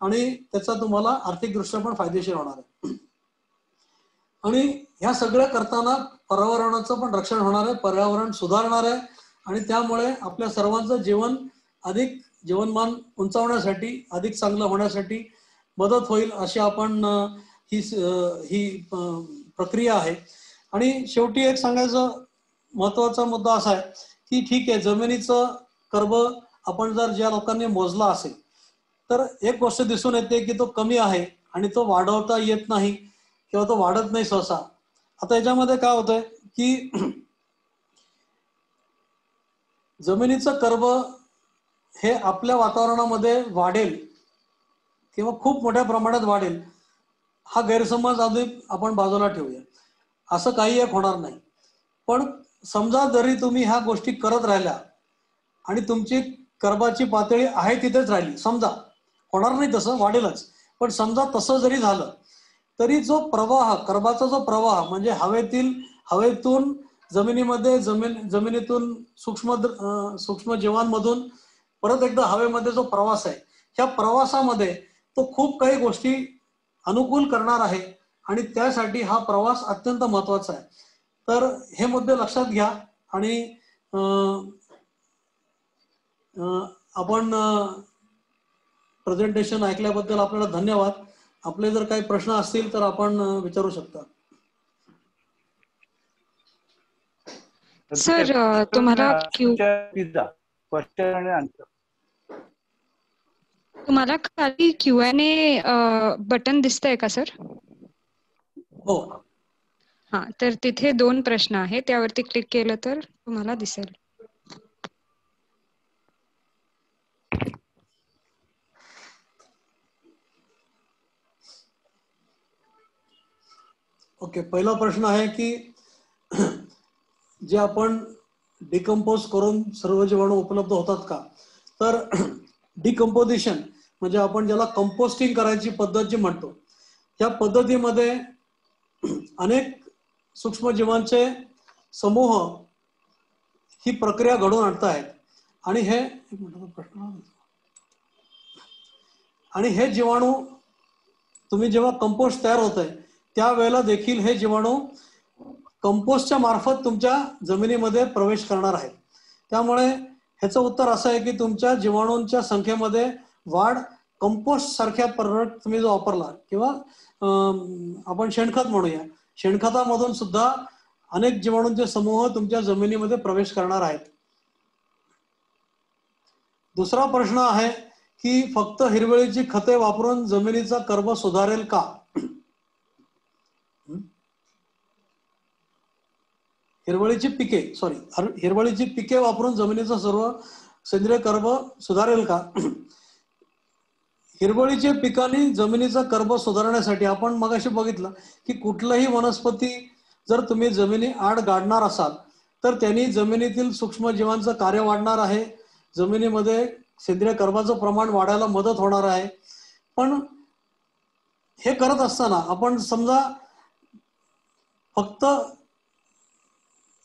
आणि त्याचा तुम्हाला आर्थिकदृष्ट्या पण फायदेशीर होणार आहे. आणि ह्या सगळं करताना पर्यावरणाचं पण रक्षण होणार आहे, पर्यावरण सुधारणार आहे आणि त्यामुळे आपल्या सर्वांचं जीवनमान उंचावण्यासाठी, अधिक चांगलं होण्यासाठी मदत होईल अशी आपण ही प्रक्रिया आहे. आणि शेवटी एक सांगायचं महत्वाचा मुद्दा असा आहे की ठीक आहे, जमिनीचं कर्ब आपण जर ज्या लोकांनी मोजला असेल तर एक गोष्ट दिसून येते की तो कमी आहे आणि तो वाढवता येत नाही किंवा तो वाढत नाही सहसा. आता याच्यामध्ये काय होतंय की जमिनीचं कर्ब हे आपल्या वातावरणामध्ये वाढेल किंवा खूप मोठ्या प्रमाणात वाढेल हा गैरसमज अधिक आपण बाजूला ठेवूया. असं काही एक होणार नाही. पण समजा जरी तुम्ही ह्या गोष्टी करत राहिल्या आणि तुमची कर्बाची पातळी आहे तिथेच राहिली, समजा होणार नाही तसं, वाढेलच, पण समजा तसं जरी झालं तरी जो प्रवाह, कर्बाचा जो प्रवाह म्हणजे हवेतून जमिनीमध्ये, जमिनीतून सूक्ष्म जीवांमधून परत एकदा हवेमध्ये जो प्रवास आहे, ह्या प्रवासामध्ये तो खूप काही गोष्टी अनुकूल करणार आहे आणि त्यासाठी हा प्रवास अत्यंत महत्वाचा आहे. तर हे मुद्दे लक्षात घ्या आणि आपण प्रेझेंटेशन ऐकल्याबद्दल आपल्याला धन्यवाद. आपले जर काही प्रश्न असतील तर आपण विचारू शकता. सर तुम्हाला खाली Q&A बटन दिसतंय का सर? हो. हा, तर तिथे 2 प्रश्न आहेत, त्यावरती क्लिक केलं तर तुम्हाला दिसेल. ओके, पहिला प्रश्न आहे की जे आपण डिकम्पोज करून सर्व जीवाणू उपलब्ध होतात का, तर डिकम्पोजिशन म्हणजे आपण ज्याला कंपोस्टिंग करायची पद्धत जी म्हणतो, त्या पद्धतीमध्ये अनेक सूक्ष्मजीवांचे समूह ही प्रक्रिया घडवून आणतायत आणि हे जीवाणू तुम्ही जेव्हा कंपोस्ट तयार होत आहे त्यावेळेला देखील हे जीवाणू कंपोस्टच्या मार्फत तुमच्या जमिनीमध्ये प्रवेश करणार आहेत. त्यामुळे ह्याचं उत्तर असं आहे की तुमच्या जीवाणूंच्या संख्येमध्ये वाढ कंपोस्ट सारख्या प्रोडक्ट तुम्ही जो वापरला किंवा आपण शेणखत म्हणूया, शेणखतामधून सुद्धा अनेक जीवाणूंचे समूह तुमच्या जमिनीमध्ये प्रवेश करणार आहेत. दुसरा प्रश्न आहे की फक्त हिरवळीची खते वापरून जमिनीचा कर्ब सुधारेल का? हिरवळीची पिके वापरून जमिनीचा सर्व सेंद्रिय कर्ब सुधारेल का? हिरवळीच्या पिकांनी जमिनीचा कर्ब सुधारण्यासाठी आपण मगाशी बघितलं की कुठलंही वनस्पती जर तुम्ही जमिनी आड गाडणार असाल तर त्यांनी जमिनीतील सूक्ष्म जीवांचं कार्य वाढणार आहे, जमिनीमध्ये सेंद्रिय कर्बाचं प्रमाण वाढायला मदत होणार आहे. पण हे करत असताना आपण समजा फक्त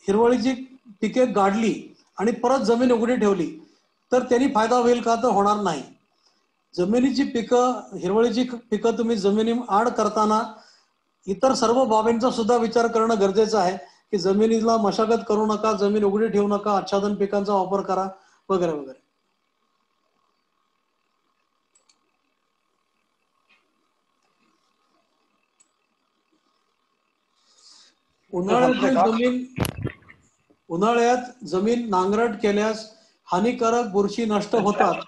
हिरवळीची पिके गाडली आणि परत जमीन उघडी ठेवली तर त्यांनी फायदा होईल का? तर होणार नाही. जमिनीची पिकं, हिरवळीची पिकं तुम्ही जमिनी आड करताना इतर सर्व बाबींचा सुद्धा विचार करणं गरजेचं आहे की जमिनीला मशागत करू नका, जमीन उघडी ठेवू नका, आच्छादन पिकांचा वापर करा वगैरे वगैरे. उन्हाळ्यात जमीन नांगरट केल्यास हानिकारक बुरशी नष्ट होतात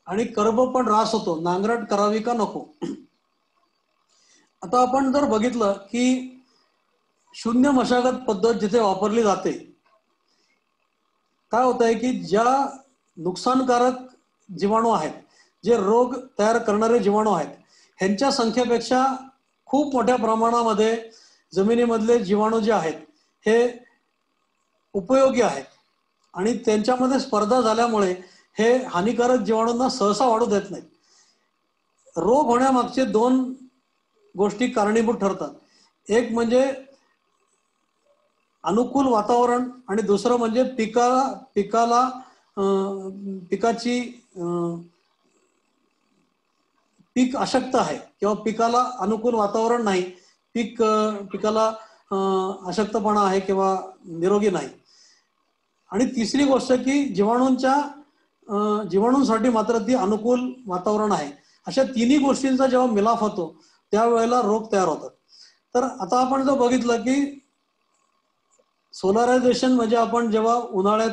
आणि कर्ब पण ऱ्हास होतो. नांगरट करावी का नको? आता आपण जर बघितलं की शून्य मशागत पद्धत जिथे वापरली जाते, काय होत आहे की ज्या नुकसानकारक जीवाणू आहेत, जे रोग तयार करणारे जीवाणू आहेत, ह्यांच्या संख्येपेक्षा खूप मोठ्या प्रमाणामध्ये जमिनीमधले जीवाणू जे आहेत हे उपयोगी आहेत आणि त्यांच्यामध्ये स्पर्धा झाल्यामुळे हे हानिकारक जीवाणूंना सहसा वाढू देत नाहीत. रोग होण्यामागचे दोन गोष्टी कारणीभूत ठरतात. एक म्हणजे अनुकूल वातावरण आणि दुसरं म्हणजे पिकाची पीक अशक्त आहे किंवा पिकाला अनुकूल वातावरण नाही, पिकाला अशक्तपणा आहे किंवा निरोगी नाही. आणि तिसरी गोष्ट की जीवाणूंसाठी मात्र ती अनुकूल वातावरण आहे. अशा तिन्ही गोष्टींचा जेव्हा मिलाफ होतो त्यावेळेला रोग तयार होतात. तर आता आपण जर बघितलं की सोलारायझेशन म्हणजे आपण जेव्हा उन्हाळ्यात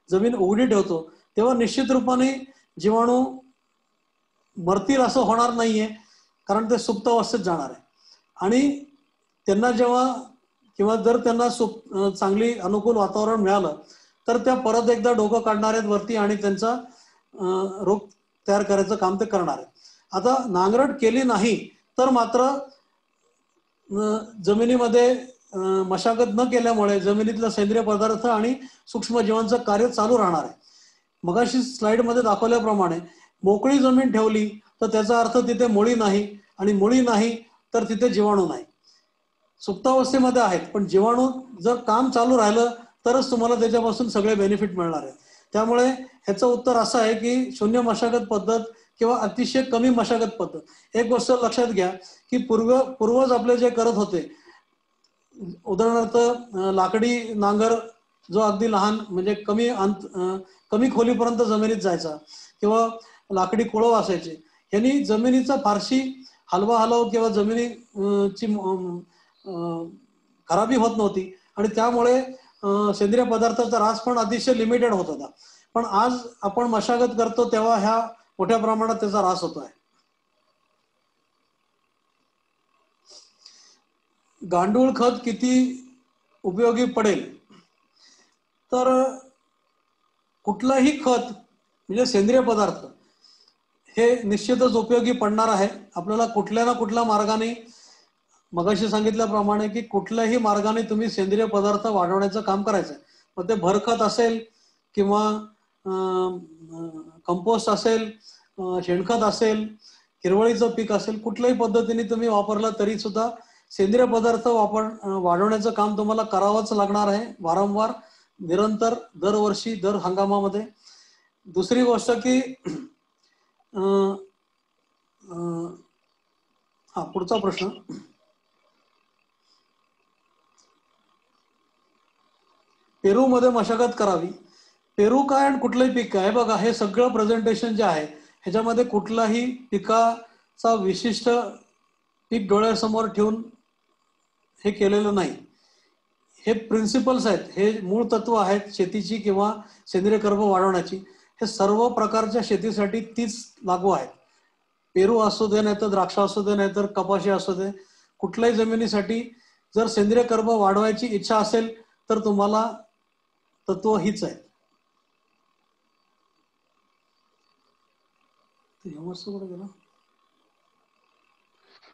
जमीन उघडी ठेवतो तेव्हा निश्चित रूपाने जीवाणू मरतील असं होणार नाहीये, कारण ते सुप्त अवस्थेत जाणार आहे. आणि त्यांना जेव्हा किंवा जर त्यांना चांगली अनुकूल वातावरण मिळालं तर त्या परत एकदा डोकं काढणार आहेत वरती आणि त्यांचा रोग तयार करायचं काम ते करणार आहेत. आता नांगरट केली नाही तर मात्र जमिनीमध्ये मशागत न केल्यामुळे जमिनीतला सेंद्रिय पदार्थ आणि सूक्ष्म जीवांचं कार्य चालू राहणार आहे. मगाशी स्लाइडमध्ये दाखवल्याप्रमाणे मोकळी जमीन ठेवली तर त्याचा अर्थ तिथे मुळी नाही, आणि मुळी नाही तर तिथे जीवाणू नाही. सुप्तावस्थेमध्ये आहेत पण जीवाणू जर काम चालू राहिलं तरच तुम्हाला त्याच्यापासून सगळे बेनिफिट मिळणार आहे. त्यामुळे ह्याचं उत्तर असं आहे की शून्य मशागत पद्धत किंवा अतिशय कमी मशागत पद्धत. एक गोष्ट लक्षात घ्या की पूर्वज आपले जे करत होते, उदाहरणार्थ लाकडी नांगर जो अगदी लहान म्हणजे कमी खोलीपर्यंत जमिनीत जायचा किंवा लाकडी कोळव असायचे, यांनी जमिनीचा फारशी हलवा किंवा जमिनीची खराबी होत नव्हती आणि त्यामुळे सेंद्रिय पदार्थाचा ऱ्हास पण अतिशय लिमिटेड होत होता. पण आज आपण मशागत करतो तेव्हा ह्या मोठ्या प्रमाणात त्याचा ऱ्हास होतो आहे. गांडूळ खत किती उपयोगी पडेल? तर कुठलंही खत म्हणजे सेंद्रिय पदार्थ हे निश्चितच उपयोगी पडणार आहे. आपल्याला कुठल्या ना कुठल्या मार्गाने, मगाशी सांगितल्याप्रमाणे की कुठल्याही मार्गाने तुम्ही सेंद्रिय पदार्थ वाढवण्याचं काम करायचं आहे. मग ते भरखत असेल किंवा कंपोस्ट असेल, शेणखत असेल, हिरवळीचं पीक असेल, कुठल्याही पद्धतीने तुम्ही वापरलं तरी सुद्धा सेंद्रिय पदार्थ वाढवण्याचं काम तुम्हाला करावंच लागणार आहे, वारंवार, निरंतर, दरवर्षी, दर हंगामामध्ये. दुसरी गोष्ट की पुढचा प्रश्न, पेरू मध्ये मशागत करावी. पेरू काय आणि कुठलंही पीक काय, बघा हे सगळं प्रेझेंटेशन जे आहे ह्याच्यामध्ये कुठलाही पिकाचा विशिष्ट पीक डोळ्यासमोर ठेवून हे केलेलं नाही. हे प्रिन्सिपल्स आहेत, हे मूळ तत्व आहेत शेतीची किंवा सेंद्रिय कर्ब वाढवण्याची. हे सर्व प्रकारच्या शेतीसाठी तीच लागू आहेत. पेरू असू दे, नाहीतर द्राक्ष असू दे, नाहीतर कपाशी असू दे, कुठल्याही जमिनीसाठी जर सेंद्रिय कर्ब वाढवायची इच्छा असेल तर तुम्हाला तत्व हीच आहे.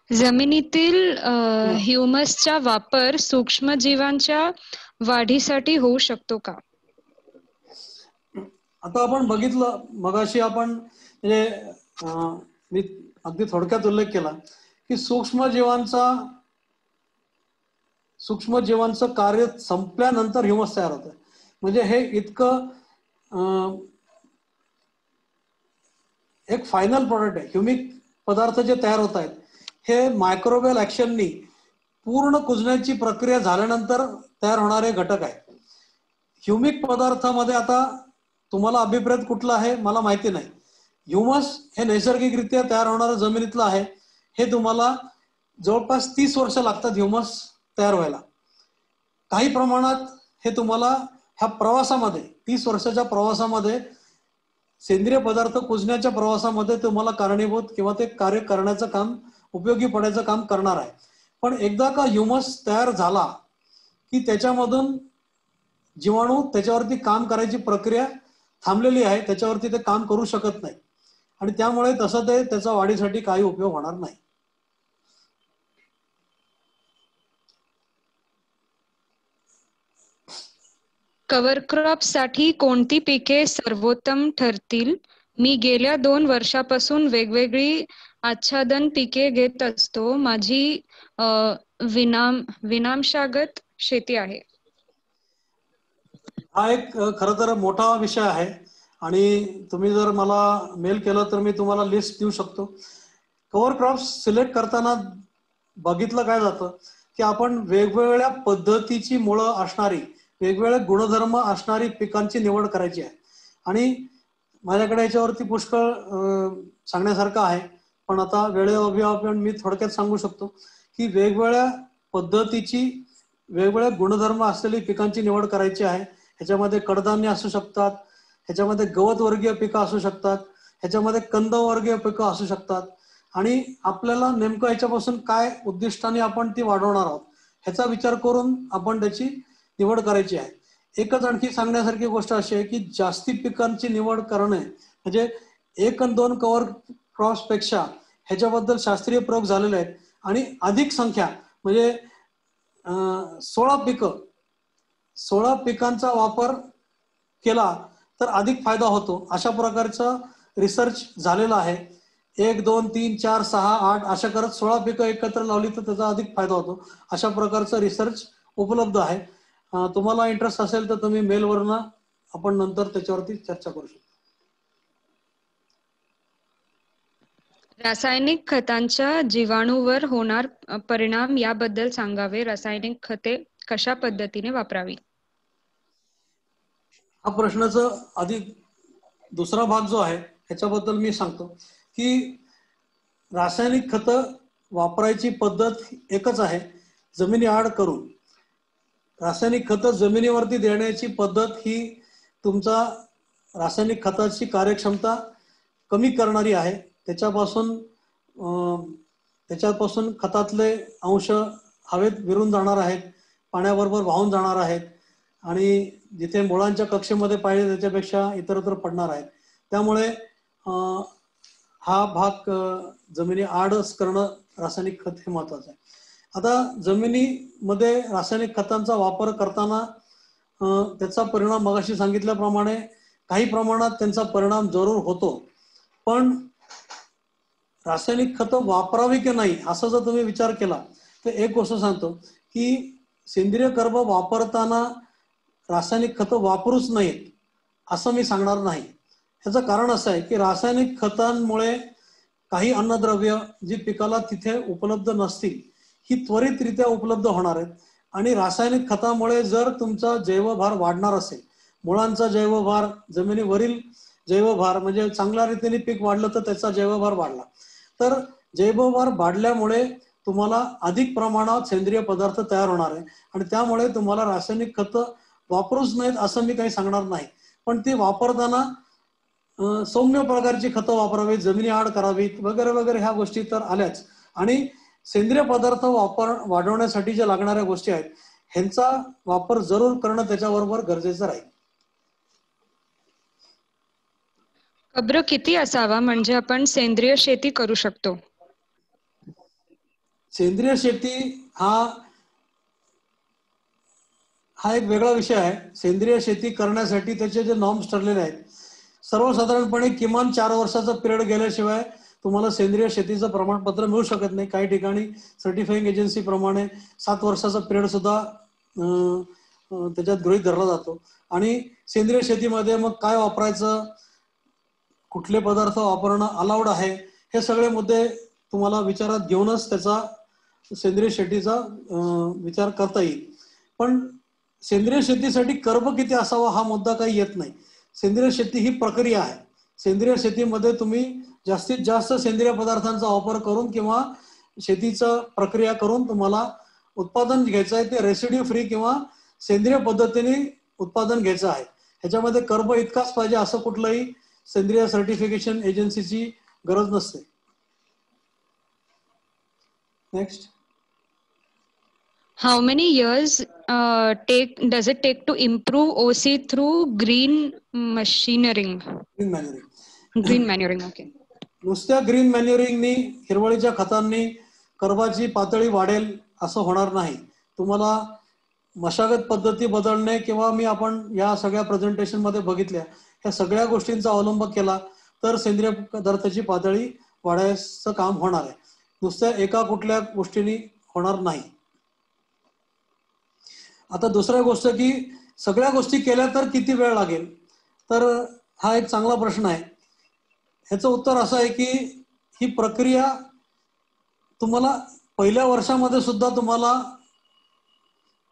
जमिनीतील ह्युमसचा वापर सूक्ष्मजीवांच्या वाढीसाठी होऊ शकतो का? आता आपण बघितलं मगाशी आपण म्हणजे मी अगदी थोडक्यात उल्लेख केला की सूक्ष्मजीवांचं कार्य संपल्यानंतर ह्युमस तयार होतं. म्हणजे हे इतकं एक फायनल प्रोडक्ट आहे. ह्युमिक पदार्थ जे तयार होत आहेत हे मायक्रोवेल ऍक्शननी पूर्ण कुजण्याची प्रक्रिया झाल्यानंतर तयार होणारे घटक आहेत. ह्युमिक पदार्थामध्ये आता तुम्हाला अभिप्रेत कुठला आहे मला माहिती नाही. ह्युमस हे नैसर्गिकरित्या तयार होणारं जमिनीतलं आहे. हे तुम्हाला जवळपास 30 वर्ष लागतात ह्युमस तयार व्हायला. काही प्रमाणात हे तुम्हाला ह्या प्रवासामध्ये 30 वर्षाच्या प्रवासामध्ये सेंद्रिय पदार्थ कुजण्याच्या प्रवासामध्ये तुम्हाला कारणीभूत किंवा ते कार्य करण्याचं काम उपयोगी पडायचं काम करणार आहे. पण एकदा का ह्युमस तयार झाला की त्याच्यामधून जीवाणू त्याच्यावरती काम करायची प्रक्रिया थांबलेली आहे. त्याच्यावरती ते काम करू शकत नाही आणि त्यामुळे तसं ते त्याचा वाढीसाठी काही उपयोग होणार नाही. कव्हर क्रॉप साठी कोणती पिके सर्वोत्तम ठरतील? मी गेल्या 2 वर्षापासून वेगवेगळी आच्छादन पिके घेत असतो. माझी विनामशागत शेती आहे. हा एक खरं तर मोठा विषय आहे आणि तुम्ही जर मला मेल केलं तर मी तुम्हाला लिस्ट देऊ शकतो. कव्हर क्रॉप्स सिलेक्ट करताना बघितलं काय जातं की आपण वेगवेगळ्या पद्धतीची मुळं असणारी वेगवेगळे गुणधर्म असणारी पिकांची निवड करायची आहे. आणि माझ्याकडे याच्यावरती पुष्कळ सांगण्यासारखं आहे. पण आता वेळेअभावी आपण मी थोडक्यात सांगू शकतो की वेगवेगळ्या पद्धतीची वेगवेगळे गुणधर्म असलेली पिकांची निवड करायची आहे. ह्याच्यामध्ये कडधान्य असू शकतात, ह्याच्यामध्ये गवतवर्गीय पिकं असू शकतात, ह्याच्यामध्ये कंदवर्गीय पिकं असू शकतात. आणि आपल्याला नेमकं ह्याच्यापासून काय उद्दिष्टाने आपण ती वाढवणार आहोत ह्याचा विचार करून आपण त्याची निवड करायची आहे. एकच आणखी सांगण्यासारखी गोष्ट अशी आहे की जास्ती पिकांची निवड करणे म्हणजे 1 आणि 2 कव्हर क्रॉप्स पेक्षा ह्याच्याबद्दल शास्त्रीय प्रयोग झालेले आहेत. आणि अधिक संख्या म्हणजे 16 पिकांचा वापर केला तर अधिक फायदा होतो अशा प्रकारचा रिसर्च झालेला आहे. 1, 2, 3, 4, 6, 8 अशा करत 16 पिकं एकत्र लावली तर त्याचा अधिक फायदा होतो. अशा प्रकारचा रिसर्च उपलब्ध आहे. तुम्हाला इंटरेस्ट असेल तर तुम्ही मेलवरनं आपण नंतर त्याच्यावरती चर्चा करू शकतो. रासायनिक खतांच्या जीवाणूवर होणार परिणाम याबद्दल सांगावे. रासायनिक खते कशा पद्धतीने वापरावी? हा प्रश्नाचा अधिक दुसरा भाग जो आहे ह्याच्याबद्दल मी सांगतो की रासायनिक खतं वापरायची पद्धत एकच आहे, जमिनी आड करून. रासायनिक खतं जमिनीवरती देण्याची पद्धत ही तुमचा रासायनिक खताची कार्यक्षमता कमी करणारी आहे. त्याच्यापासून खतातले अंश हवेत विरून जाणार आहेत, पाण्याबरोबर वाहून जाणार आहेत आणि जिथे मुळांच्या कक्षेमध्ये पाहिजे त्याच्यापेक्षा इतरत्र पडणार आहेत. त्यामुळे हा भाग जमिनी आडच करणं रासायनिक खत हे महत्वाचं आहे. आता जमिनीमध्ये रासायनिक खतांचा वापर करताना त्याचा परिणाम मगाशी सांगितल्याप्रमाणे काही प्रमाणात त्यांचा परिणाम जरूर होतो. पण रासायनिक खतं वापरावी की नाही असं जर तुम्ही विचार केला तर एक गोष्ट सांगतो की सेंद्रिय कर्ब वापरताना रासायनिक खतं वापरूच नयेत असं मी सांगणार नाही. ह्याचं कारण असं आहे की रासायनिक खतांमुळे काही अन्नद्रव्य जी पिकाला तिथे उपलब्ध नसतील ही त्वरितरित्या उपलब्ध होणार आहेत. आणि रासायनिक खतामुळे जर तुमचा जैवभार वाढणार असेल, मुळांचा जैवभार, जमिनीवरील जैवभार म्हणजे चांगल्या रीतीने पीक वाढलं तर त्याचा जैवभार वाढला, तर जैवभार वाढल्यामुळे तुम्हाला अधिक प्रमाणात सेंद्रिय पदार्थ तयार होणार आहे. आणि त्यामुळे तुम्हाला रासायनिक खतं वापरूच नाहीत असं मी काही सांगणार नाही. पण ती वापरताना सौम्य प्रकारची खतं वापरावीत, जमिनी आड करावीत वगैरे वगैरे ह्या गोष्टी तर आल्याच. आणि सेंद्रिय पदार्थ वाढवण्यासाठी ज्या लागणाऱ्या गोष्टी आहेत ह्यांचा वापर जरूर करणं त्याच्याबरोबर गरजेचं राहील. कब्र किती असावा म्हणजे आपण सेंद्रिय शेती करू शकतो? सेंद्रिय शेती हा एक वेगळा विषय आहे. सेंद्रिय शेती करण्यासाठी त्याचे जे नॉर्म्स ठरलेले आहेत, सर्वसाधारणपणे किमान 4 वर्षाचा पिरियड गेल्याशिवाय तुम्हाला सेंद्रिय शेतीचं प्रमाणपत्र मिळू शकत नाही. काही ठिकाणी सर्टिफाईंग एजन्सी प्रमाणे 7 वर्षाचा पिरियड सुद्धा त्याच्यात गृहीत धरला जातो. आणि सेंद्रिय शेतीमध्ये मग काय वापरायचं, कुठले पदार्थ वापरणं अलाउड आहे, हे सगळे मुद्दे तुम्हाला विचारात घेऊनच त्याचा सेंद्रिय शेतीचा विचार करता येईल. पण सेंद्रिय शेतीसाठी कर्ब किती असावा हा मुद्दा काही येत नाही. सेंद्रिय शेती ही प्रक्रिया आहे. सेंद्रिय शेतीमध्ये तुम्ही जास्तीत जास्त सेंद्रिय पदार्थांचा वापर करून किंवा शेतीचं प्रक्रिया करून तुम्हाला उत्पादन घ्यायचं आहे. ते रेसिड्यू फ्री किंवा सेंद्रिय पद्धतीने उत्पादन घ्यायचं आहे. ह्याच्यामध्ये कर्ब इतकाच पाहिजे असं कुठलंही सेंद्रिय सर्टिफिकेशन एजन्सीची गरज नसते. Next. How many years does it take to improve OC through green machinery? Green manuring. Okay. नुसत्या ग्रीन मॅन्युरिंगनी, हिरवळीच्या खतांनी कर्बाची पातळी वाढेल असं होणार नाही. तुम्हाला मशागत पद्धती बदलणे किंवा आपण या सगळ्या प्रेझेंटेशन मध्ये बघितल्या या सगळ्या गोष्टींचा अवलंब केला तर सेंद्रिय पदार्थाची पातळी वाढायचं काम होणार आहे. नुसत्या एका कुठल्या गोष्टींनी होणार नाही. आता दुसऱ्या गोष्ट की सगळ्या गोष्टी केल्या तर किती वेळ लागेल, तर हा एक चांगला प्रश्न आहे. ह्याचं उत्तर असं आहे की ही प्रक्रिया तुम्हाला पहिल्या वर्षामध्ये सुद्धा तुम्हाला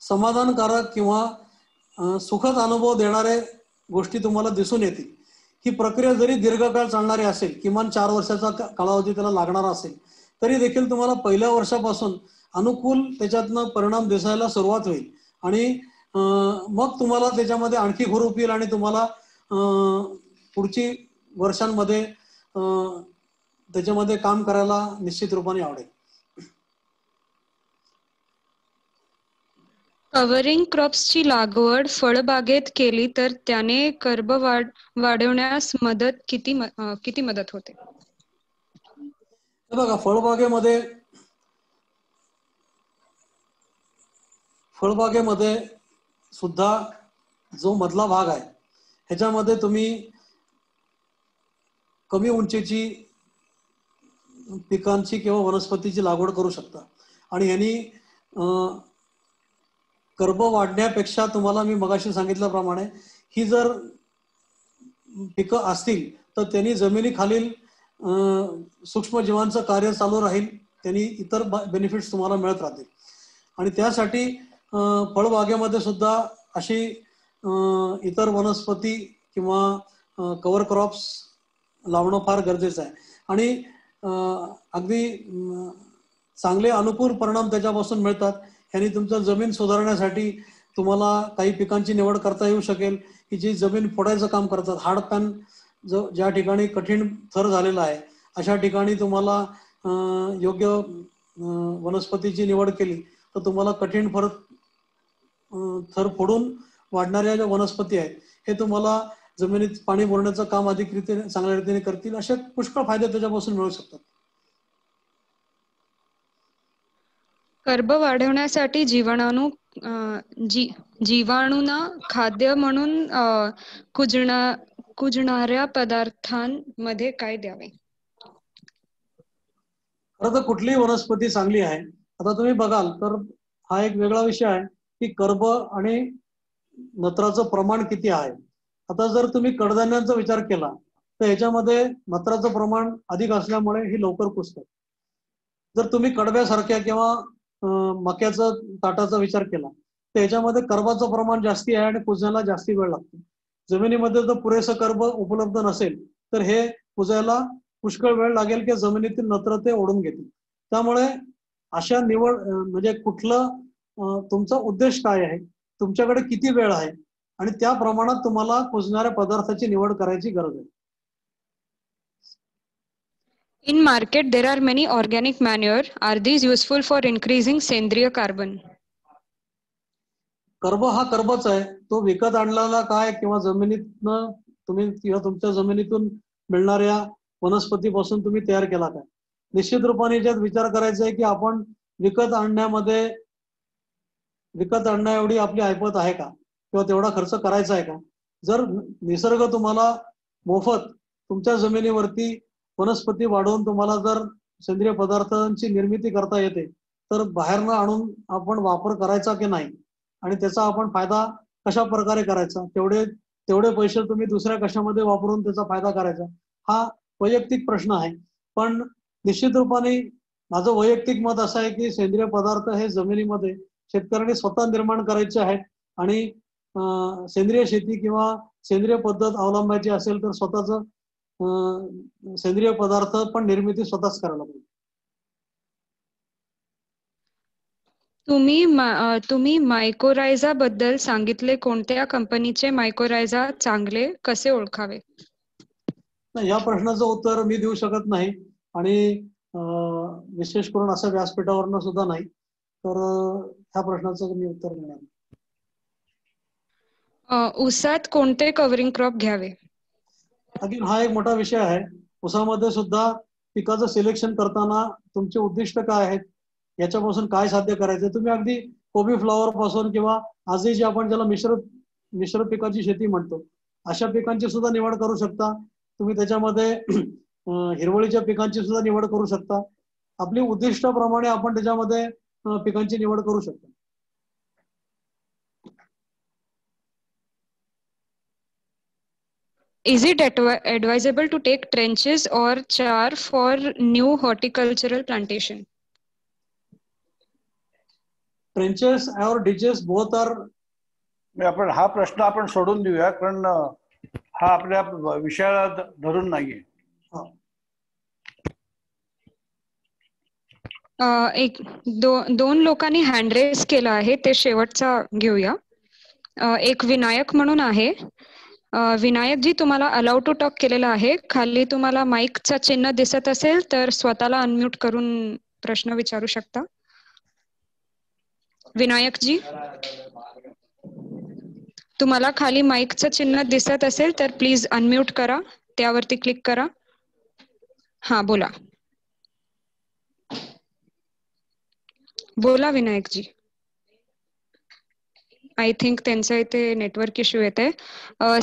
समाधानकारक किंवा सुखद अनुभव देणारे गोष्टी तुम्हाला दिसून येतील. ही प्रक्रिया जरी दीर्घकाळ चालणारी असेल, किमान 4 वर्षाचा कालावधी त्याला लागणार असेल, तरी देखील तुम्हाला पहिल्या वर्षापासून अनुकूल त्याच्यातनं परिणाम दिसायला सुरुवात होईल. आणि मग तुम्हाला त्याच्यामध्ये आणखी हुरूप येईल आणि तुम्हाला पुढची वर्षांमध्ये त्याच्यामध्ये काम करायला निश्चित रूपाने आवडेल. कव्हरिंग क्रॉप्सची लागवड फळबागेत केली तर त्याने कर्ब वाढवण्यास किती मदत होते? बघा, फळबागेमध्ये सुद्धा जो मधला भाग आहे ह्याच्यामध्ये तुम्ही कमी उंचीची पिकांची किंवा वनस्पतीची लागवड करू शकता. आणि यांनी कर्ब वाढण्यापेक्षा तुम्हाला मी मगाशी सांगितल्याप्रमाणे ही जर पिकं असतील तर त्यांनी जमिनीखालील सूक्ष्मजीवांचं कार्य चालू राहील, त्यांनी इतर बेनिफिट्स तुम्हाला मिळत राहतील. आणि त्यासाठी फळबागेमध्ये सुद्धा अशी इतर वनस्पती किंवा कव्हर क्रॉप्स लावणं फार गरजेचं आहे. आणि अगदी चांगले अनुकूल परिणाम त्याच्यापासून मिळतात. यांनी तुमचं जमीन सुधारण्यासाठी तुम्हाला काही पिकांची निवड करता येऊ शकेल की जी जमीन फोडायचं काम करतात. हार्ड पॅन ज्या ठिकाणी कठीण थर झालेला आहे अशा ठिकाणी तुम्हाला योग्य वनस्पतीची निवड केली तर तुम्हाला कठीण थर फोडून वाढणाऱ्या ज्या वनस्पती आहेत हे तुम्हाला जमिनीत पाणी मुरण्याचं काम अधिक चांगल्या रीतीने करतील. असे पुष्कळ फायदे त्याच्यापासून मिळू शकतात. कर्ब वाढवण्यासाठी जीवाणूंना खाद्य म्हणून कुजणाऱ्या पदार्थांमध्ये काय द्यावे? खरं तर कुठलीही वनस्पती चांगली आहे. आता तुम्ही बघाल तर हा एक वेगळा विषय आहे की कर्ब आणि नत्राचं प्रमाण किती आहे. आता जर तुम्ही कडधान्यांचा विचार केला तर ह्याच्यामध्ये नत्राचं प्रमाण अधिक असल्यामुळे ही लवकर कुजतात. जर तुम्ही कडब्यासारख्या किंवा मक्याचं ताटाचा विचार केला तर ह्याच्यामध्ये कर्बाचं प्रमाण जास्ती आहे आणि कुजण्याला जास्ती वेळ लागतो. जमिनीमध्ये जर पुरेसं कर्ब उपलब्ध नसेल तर हे कुजायला पुष्कळ वेळ लागेल की जमिनीतील नत्र ते ओढून घेतील. त्यामुळे अशा निवड म्हणजे कुठलं तुमचा उद्देश काय आहे, तुमच्याकडे किती वेळ आहे आणि त्या प्रमाणात तुम्हाला कुजणाऱ्या पदार्थाची निवड करायची गरज आहे. In market there are many organic manure. Are these useful for increasing सेंद्रिय कार्बन? कर्ब हा कर्बच आहे. तो विकत आणलेला काय किंवा जमिनीतनं तुम्ही किंवा तुमच्या जमिनीतून मिळणाऱ्या वनस्पतीपासून तुम्ही तयार केला काय. निश्चित रूपाने याच्यात विचार करायचा आहे की आपण विकत आणण्या एवढी आपली ऐपत आहे का, किंवा तेवढा खर्च करायचा आहे का. जर निसर्ग तुम्हाला मोफत तुमच्या जमिनीवरती वनस्पती वाढवून तुम्हाला जर सेंद्रिय पदार्थांची निर्मिती करता येते, तर बाहेरनं आणून आपण वापर करायचा की नाही, आणि त्याचा आपण फायदा कशा प्रकारे करायचा, तेवढे पैसे तुम्ही दुसऱ्या कशामध्ये वापरून त्याचा फायदा करायचा, हा वैयक्तिक प्रश्न आहे. पण निश्चित रूपाने माझं वैयक्तिक मत असं आहे की सेंद्रिय पदार्थ हे जमिनीमध्ये शेतकऱ्यांनी स्वतः निर्माण करायचे आहेत, आणि सेंद्रिय शेती किंवा सेंद्रिय पद्धत अवलंबायची असेल तर स्वतःच सेंद्रिय पदार्थ पण निर्मिती स्वतःच करायला पाहिजे. तुम्ही मायकोरायझा बद्दल सांगितले, कोणत्या कंपनीचे मायकोरायझा चांगले, कसे ओळखावे? या प्रश्नाचं उत्तर मी देऊ शकत नाही, आणि विशेष करून असं व्यासपीठावरनं सुद्धा नाही, तर ह्या प्रश्नाचं मी उत्तर देणार नाही. ऊसात कोणते कव्हरिंग क्रॉप घ्यावे? अगदी हा एक मोठा विषय आहे. ऊसामध्ये सुद्धा पिकाचं सिलेक्शन करताना तुमचे उद्दिष्ट काय आहेत, याच्यापासून काय साध्य करायचं. तुम्ही अगदी कोबी फ्लॉवर पासून किंवा आजही जे आपण ज्याला मिश्र पिकाची शेती म्हणतो, अशा पिकांची सुद्धा निवड करू शकता. तुम्ही त्याच्यामध्ये हिरवळीच्या पिकांची सुद्धा निवड करू शकता. आपली उद्दिष्टाप्रमाणे आपण त्याच्यामध्ये पिकांची निवड करू शकता. Is it advisable to take trenches or char for new horticultural plantation? Trenches और डिचेस बोथ आर. आपण हा प्रश्न आपण सोडून देऊया, कारण हा आपल्या विषयाला धरून नाहीये. दोन लोकांनी हँड रेस केला आहे, ते शेवटचा घेऊया. एक विनायक म्हणून आहे. विनायक जी, तुम्हाला अलाउ टू टॉक केलेला आहे. खाली तुम्हाला माईकचा चिन्ह दिसत असेल तर स्वतःला अनम्यूट करून प्रश्न विचारू शकता. विनायक जी, तुम्हाला खाली माईकचं चिन्ह दिसत असेल तर प्लीज अनम्यूट करा, त्यावरती क्लिक करा. हा, बोला विनायक जी. आय थिंक त्यांच्या इथे नेटवर्क इश्यू येते.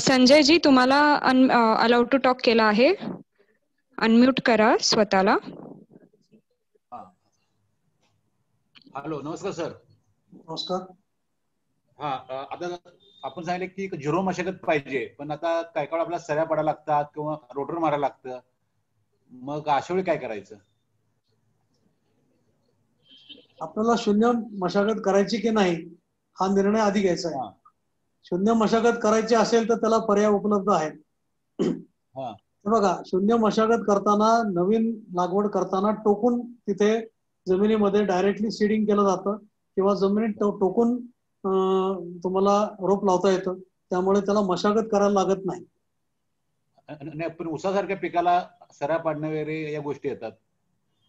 संजय जी, तुम्हाला अलाउ टू टॉक केला आहे, अनम्यूट करा स्वतःला. हॅलो, नमस्कार सर. नमस्कार. हा, आता आपण सांगितलं की झिरो मशागत पाहिजे, पण आता काय काय आपल्याला सऱ्या पडायला लागतात किंवा रोटर मारायला लागतं, मग अशा वेळी काय करायचं? आपल्याला शून्य मशागत करायची की नाही हा निर्णय आधी घ्यायचा आहे. शून्य मशागत करायची असेल तर त्याला पर्याय उपलब्ध आहेत. बघा, शून्य मशागत करताना, नवीन लागवड करताना टोकून तिथे जमिनीमध्ये डायरेक्टली सीडिंग केलं जातं, किंवा जमिनीत टोकून तुम्हाला रोप लावता येतं, त्यामुळे त्याला मशागत करायला लागत नाही. पण ऊसासारख्या पिकाला सऱ्या पाडणे वगैरे या गोष्टी येतात.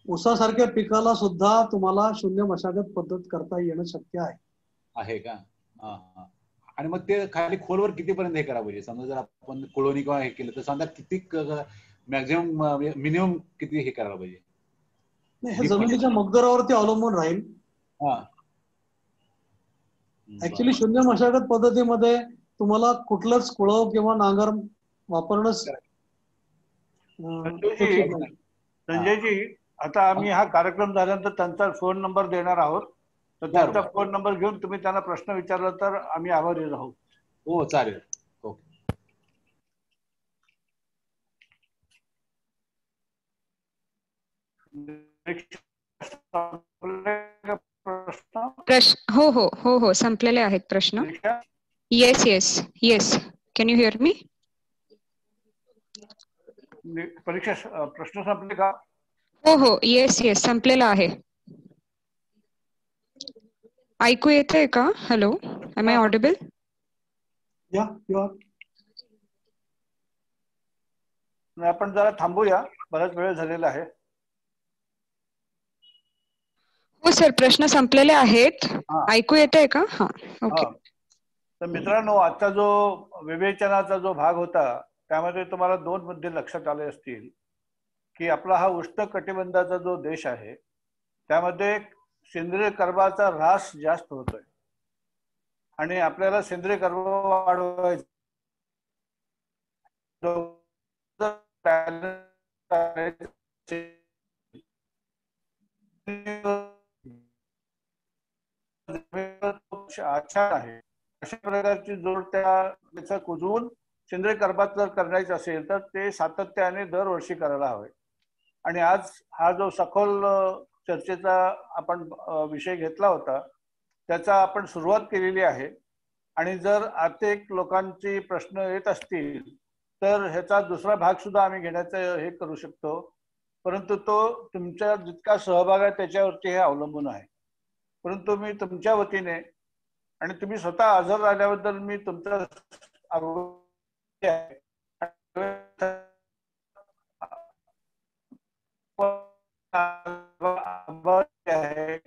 ऊसासारख्या पिकाला सुद्धा तुम्हाला शून्य मशागत पद्धत करता येणं शक्य आहे का? आणि मग ते खाली खोलवर कितीपर्यंत हे करावं पाहिजे? समजा जर आपण कोळवणी किंवा हे केलं तर समजा किती मॅक्झिमम मिनिमम किती हे करायला पाहिजे? हे जमिनीच्या मगदरावरती अवलंबून राहील. ऍक्च्युली शून्य मशागत पद्धतीमध्ये तुम्हाला कुठलंच कुळव किंवा नांगर वापरणं. संजयजी, आता आम्ही हा कार्यक्रम झाल्यानंतर त्यांचा फोन नंबर देणार आहोत, तर त्यांचा फोन नंबर घेऊन तुम्ही त्यांना प्रश्न विचारला तर आम्ही आभारी राहू. हो, चालेल. हो हो हो हो, संपलेले आहेत प्रश्न. Yes yes yes, can you hear me? परीक्षा प्रश्न संपले का? हो हो, येस येस, संपलेला आहे. ऐकू येतंय का? Hello, am I audible? या, आपण जरा थांबूया, बराच वेळ झालेला आहे. हो सर, प्रश्न संपलेले आहेत. ऐकू येतंय का? हा, ओके. तर मित्रांनो, आजचा जो विवेचनाचा जो भाग होता त्यामध्ये तुम्हाला 2 मुद्दे लक्षात आले असतील की आपला हा उष्ण कटिबंधाचा जो देश आहे त्यामध्ये सेंद्रिय कर्बाचा ऱ्हास जास्त होतोय आणि आपल्याला सेंद्रिय कर्ब वाढवायचा अच्छा आहे. अशा प्रकारची जोड त्याचा कुजवून सेंद्रिय कर्बात जर करायचं असेल तर ते सातत्याने दरवर्षी करायला हवे. आणि आज हा जो सखोल चर्चेचा आपण विषय घेतला होता त्याचा आपण सुरुवात केलेली आहे. आणि जर अनेक लोकांची प्रश्न येत असतील तर ह्याचा दुसरा भाग सुद्धा आम्ही घेण्याचं हे करू शकतो, परंतु तो तुमच्या जितका सहभाग आहे त्याच्यावरती हे अवलंबून आहे. परंतु मी तुमच्या वतीने आणि तुम्ही स्वतः हजर राहिल्याबद्दल मी तुमचा आभारी आहे.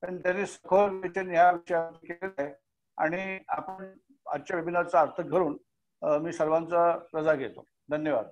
पण त्यांनी सखोल विचार ह्या विषयावर केलेला आहे आणि आपण आजच्या वेबिनारचा अर्थ घेऊन मी सर्वांचा रजा घेतो. धन्यवाद.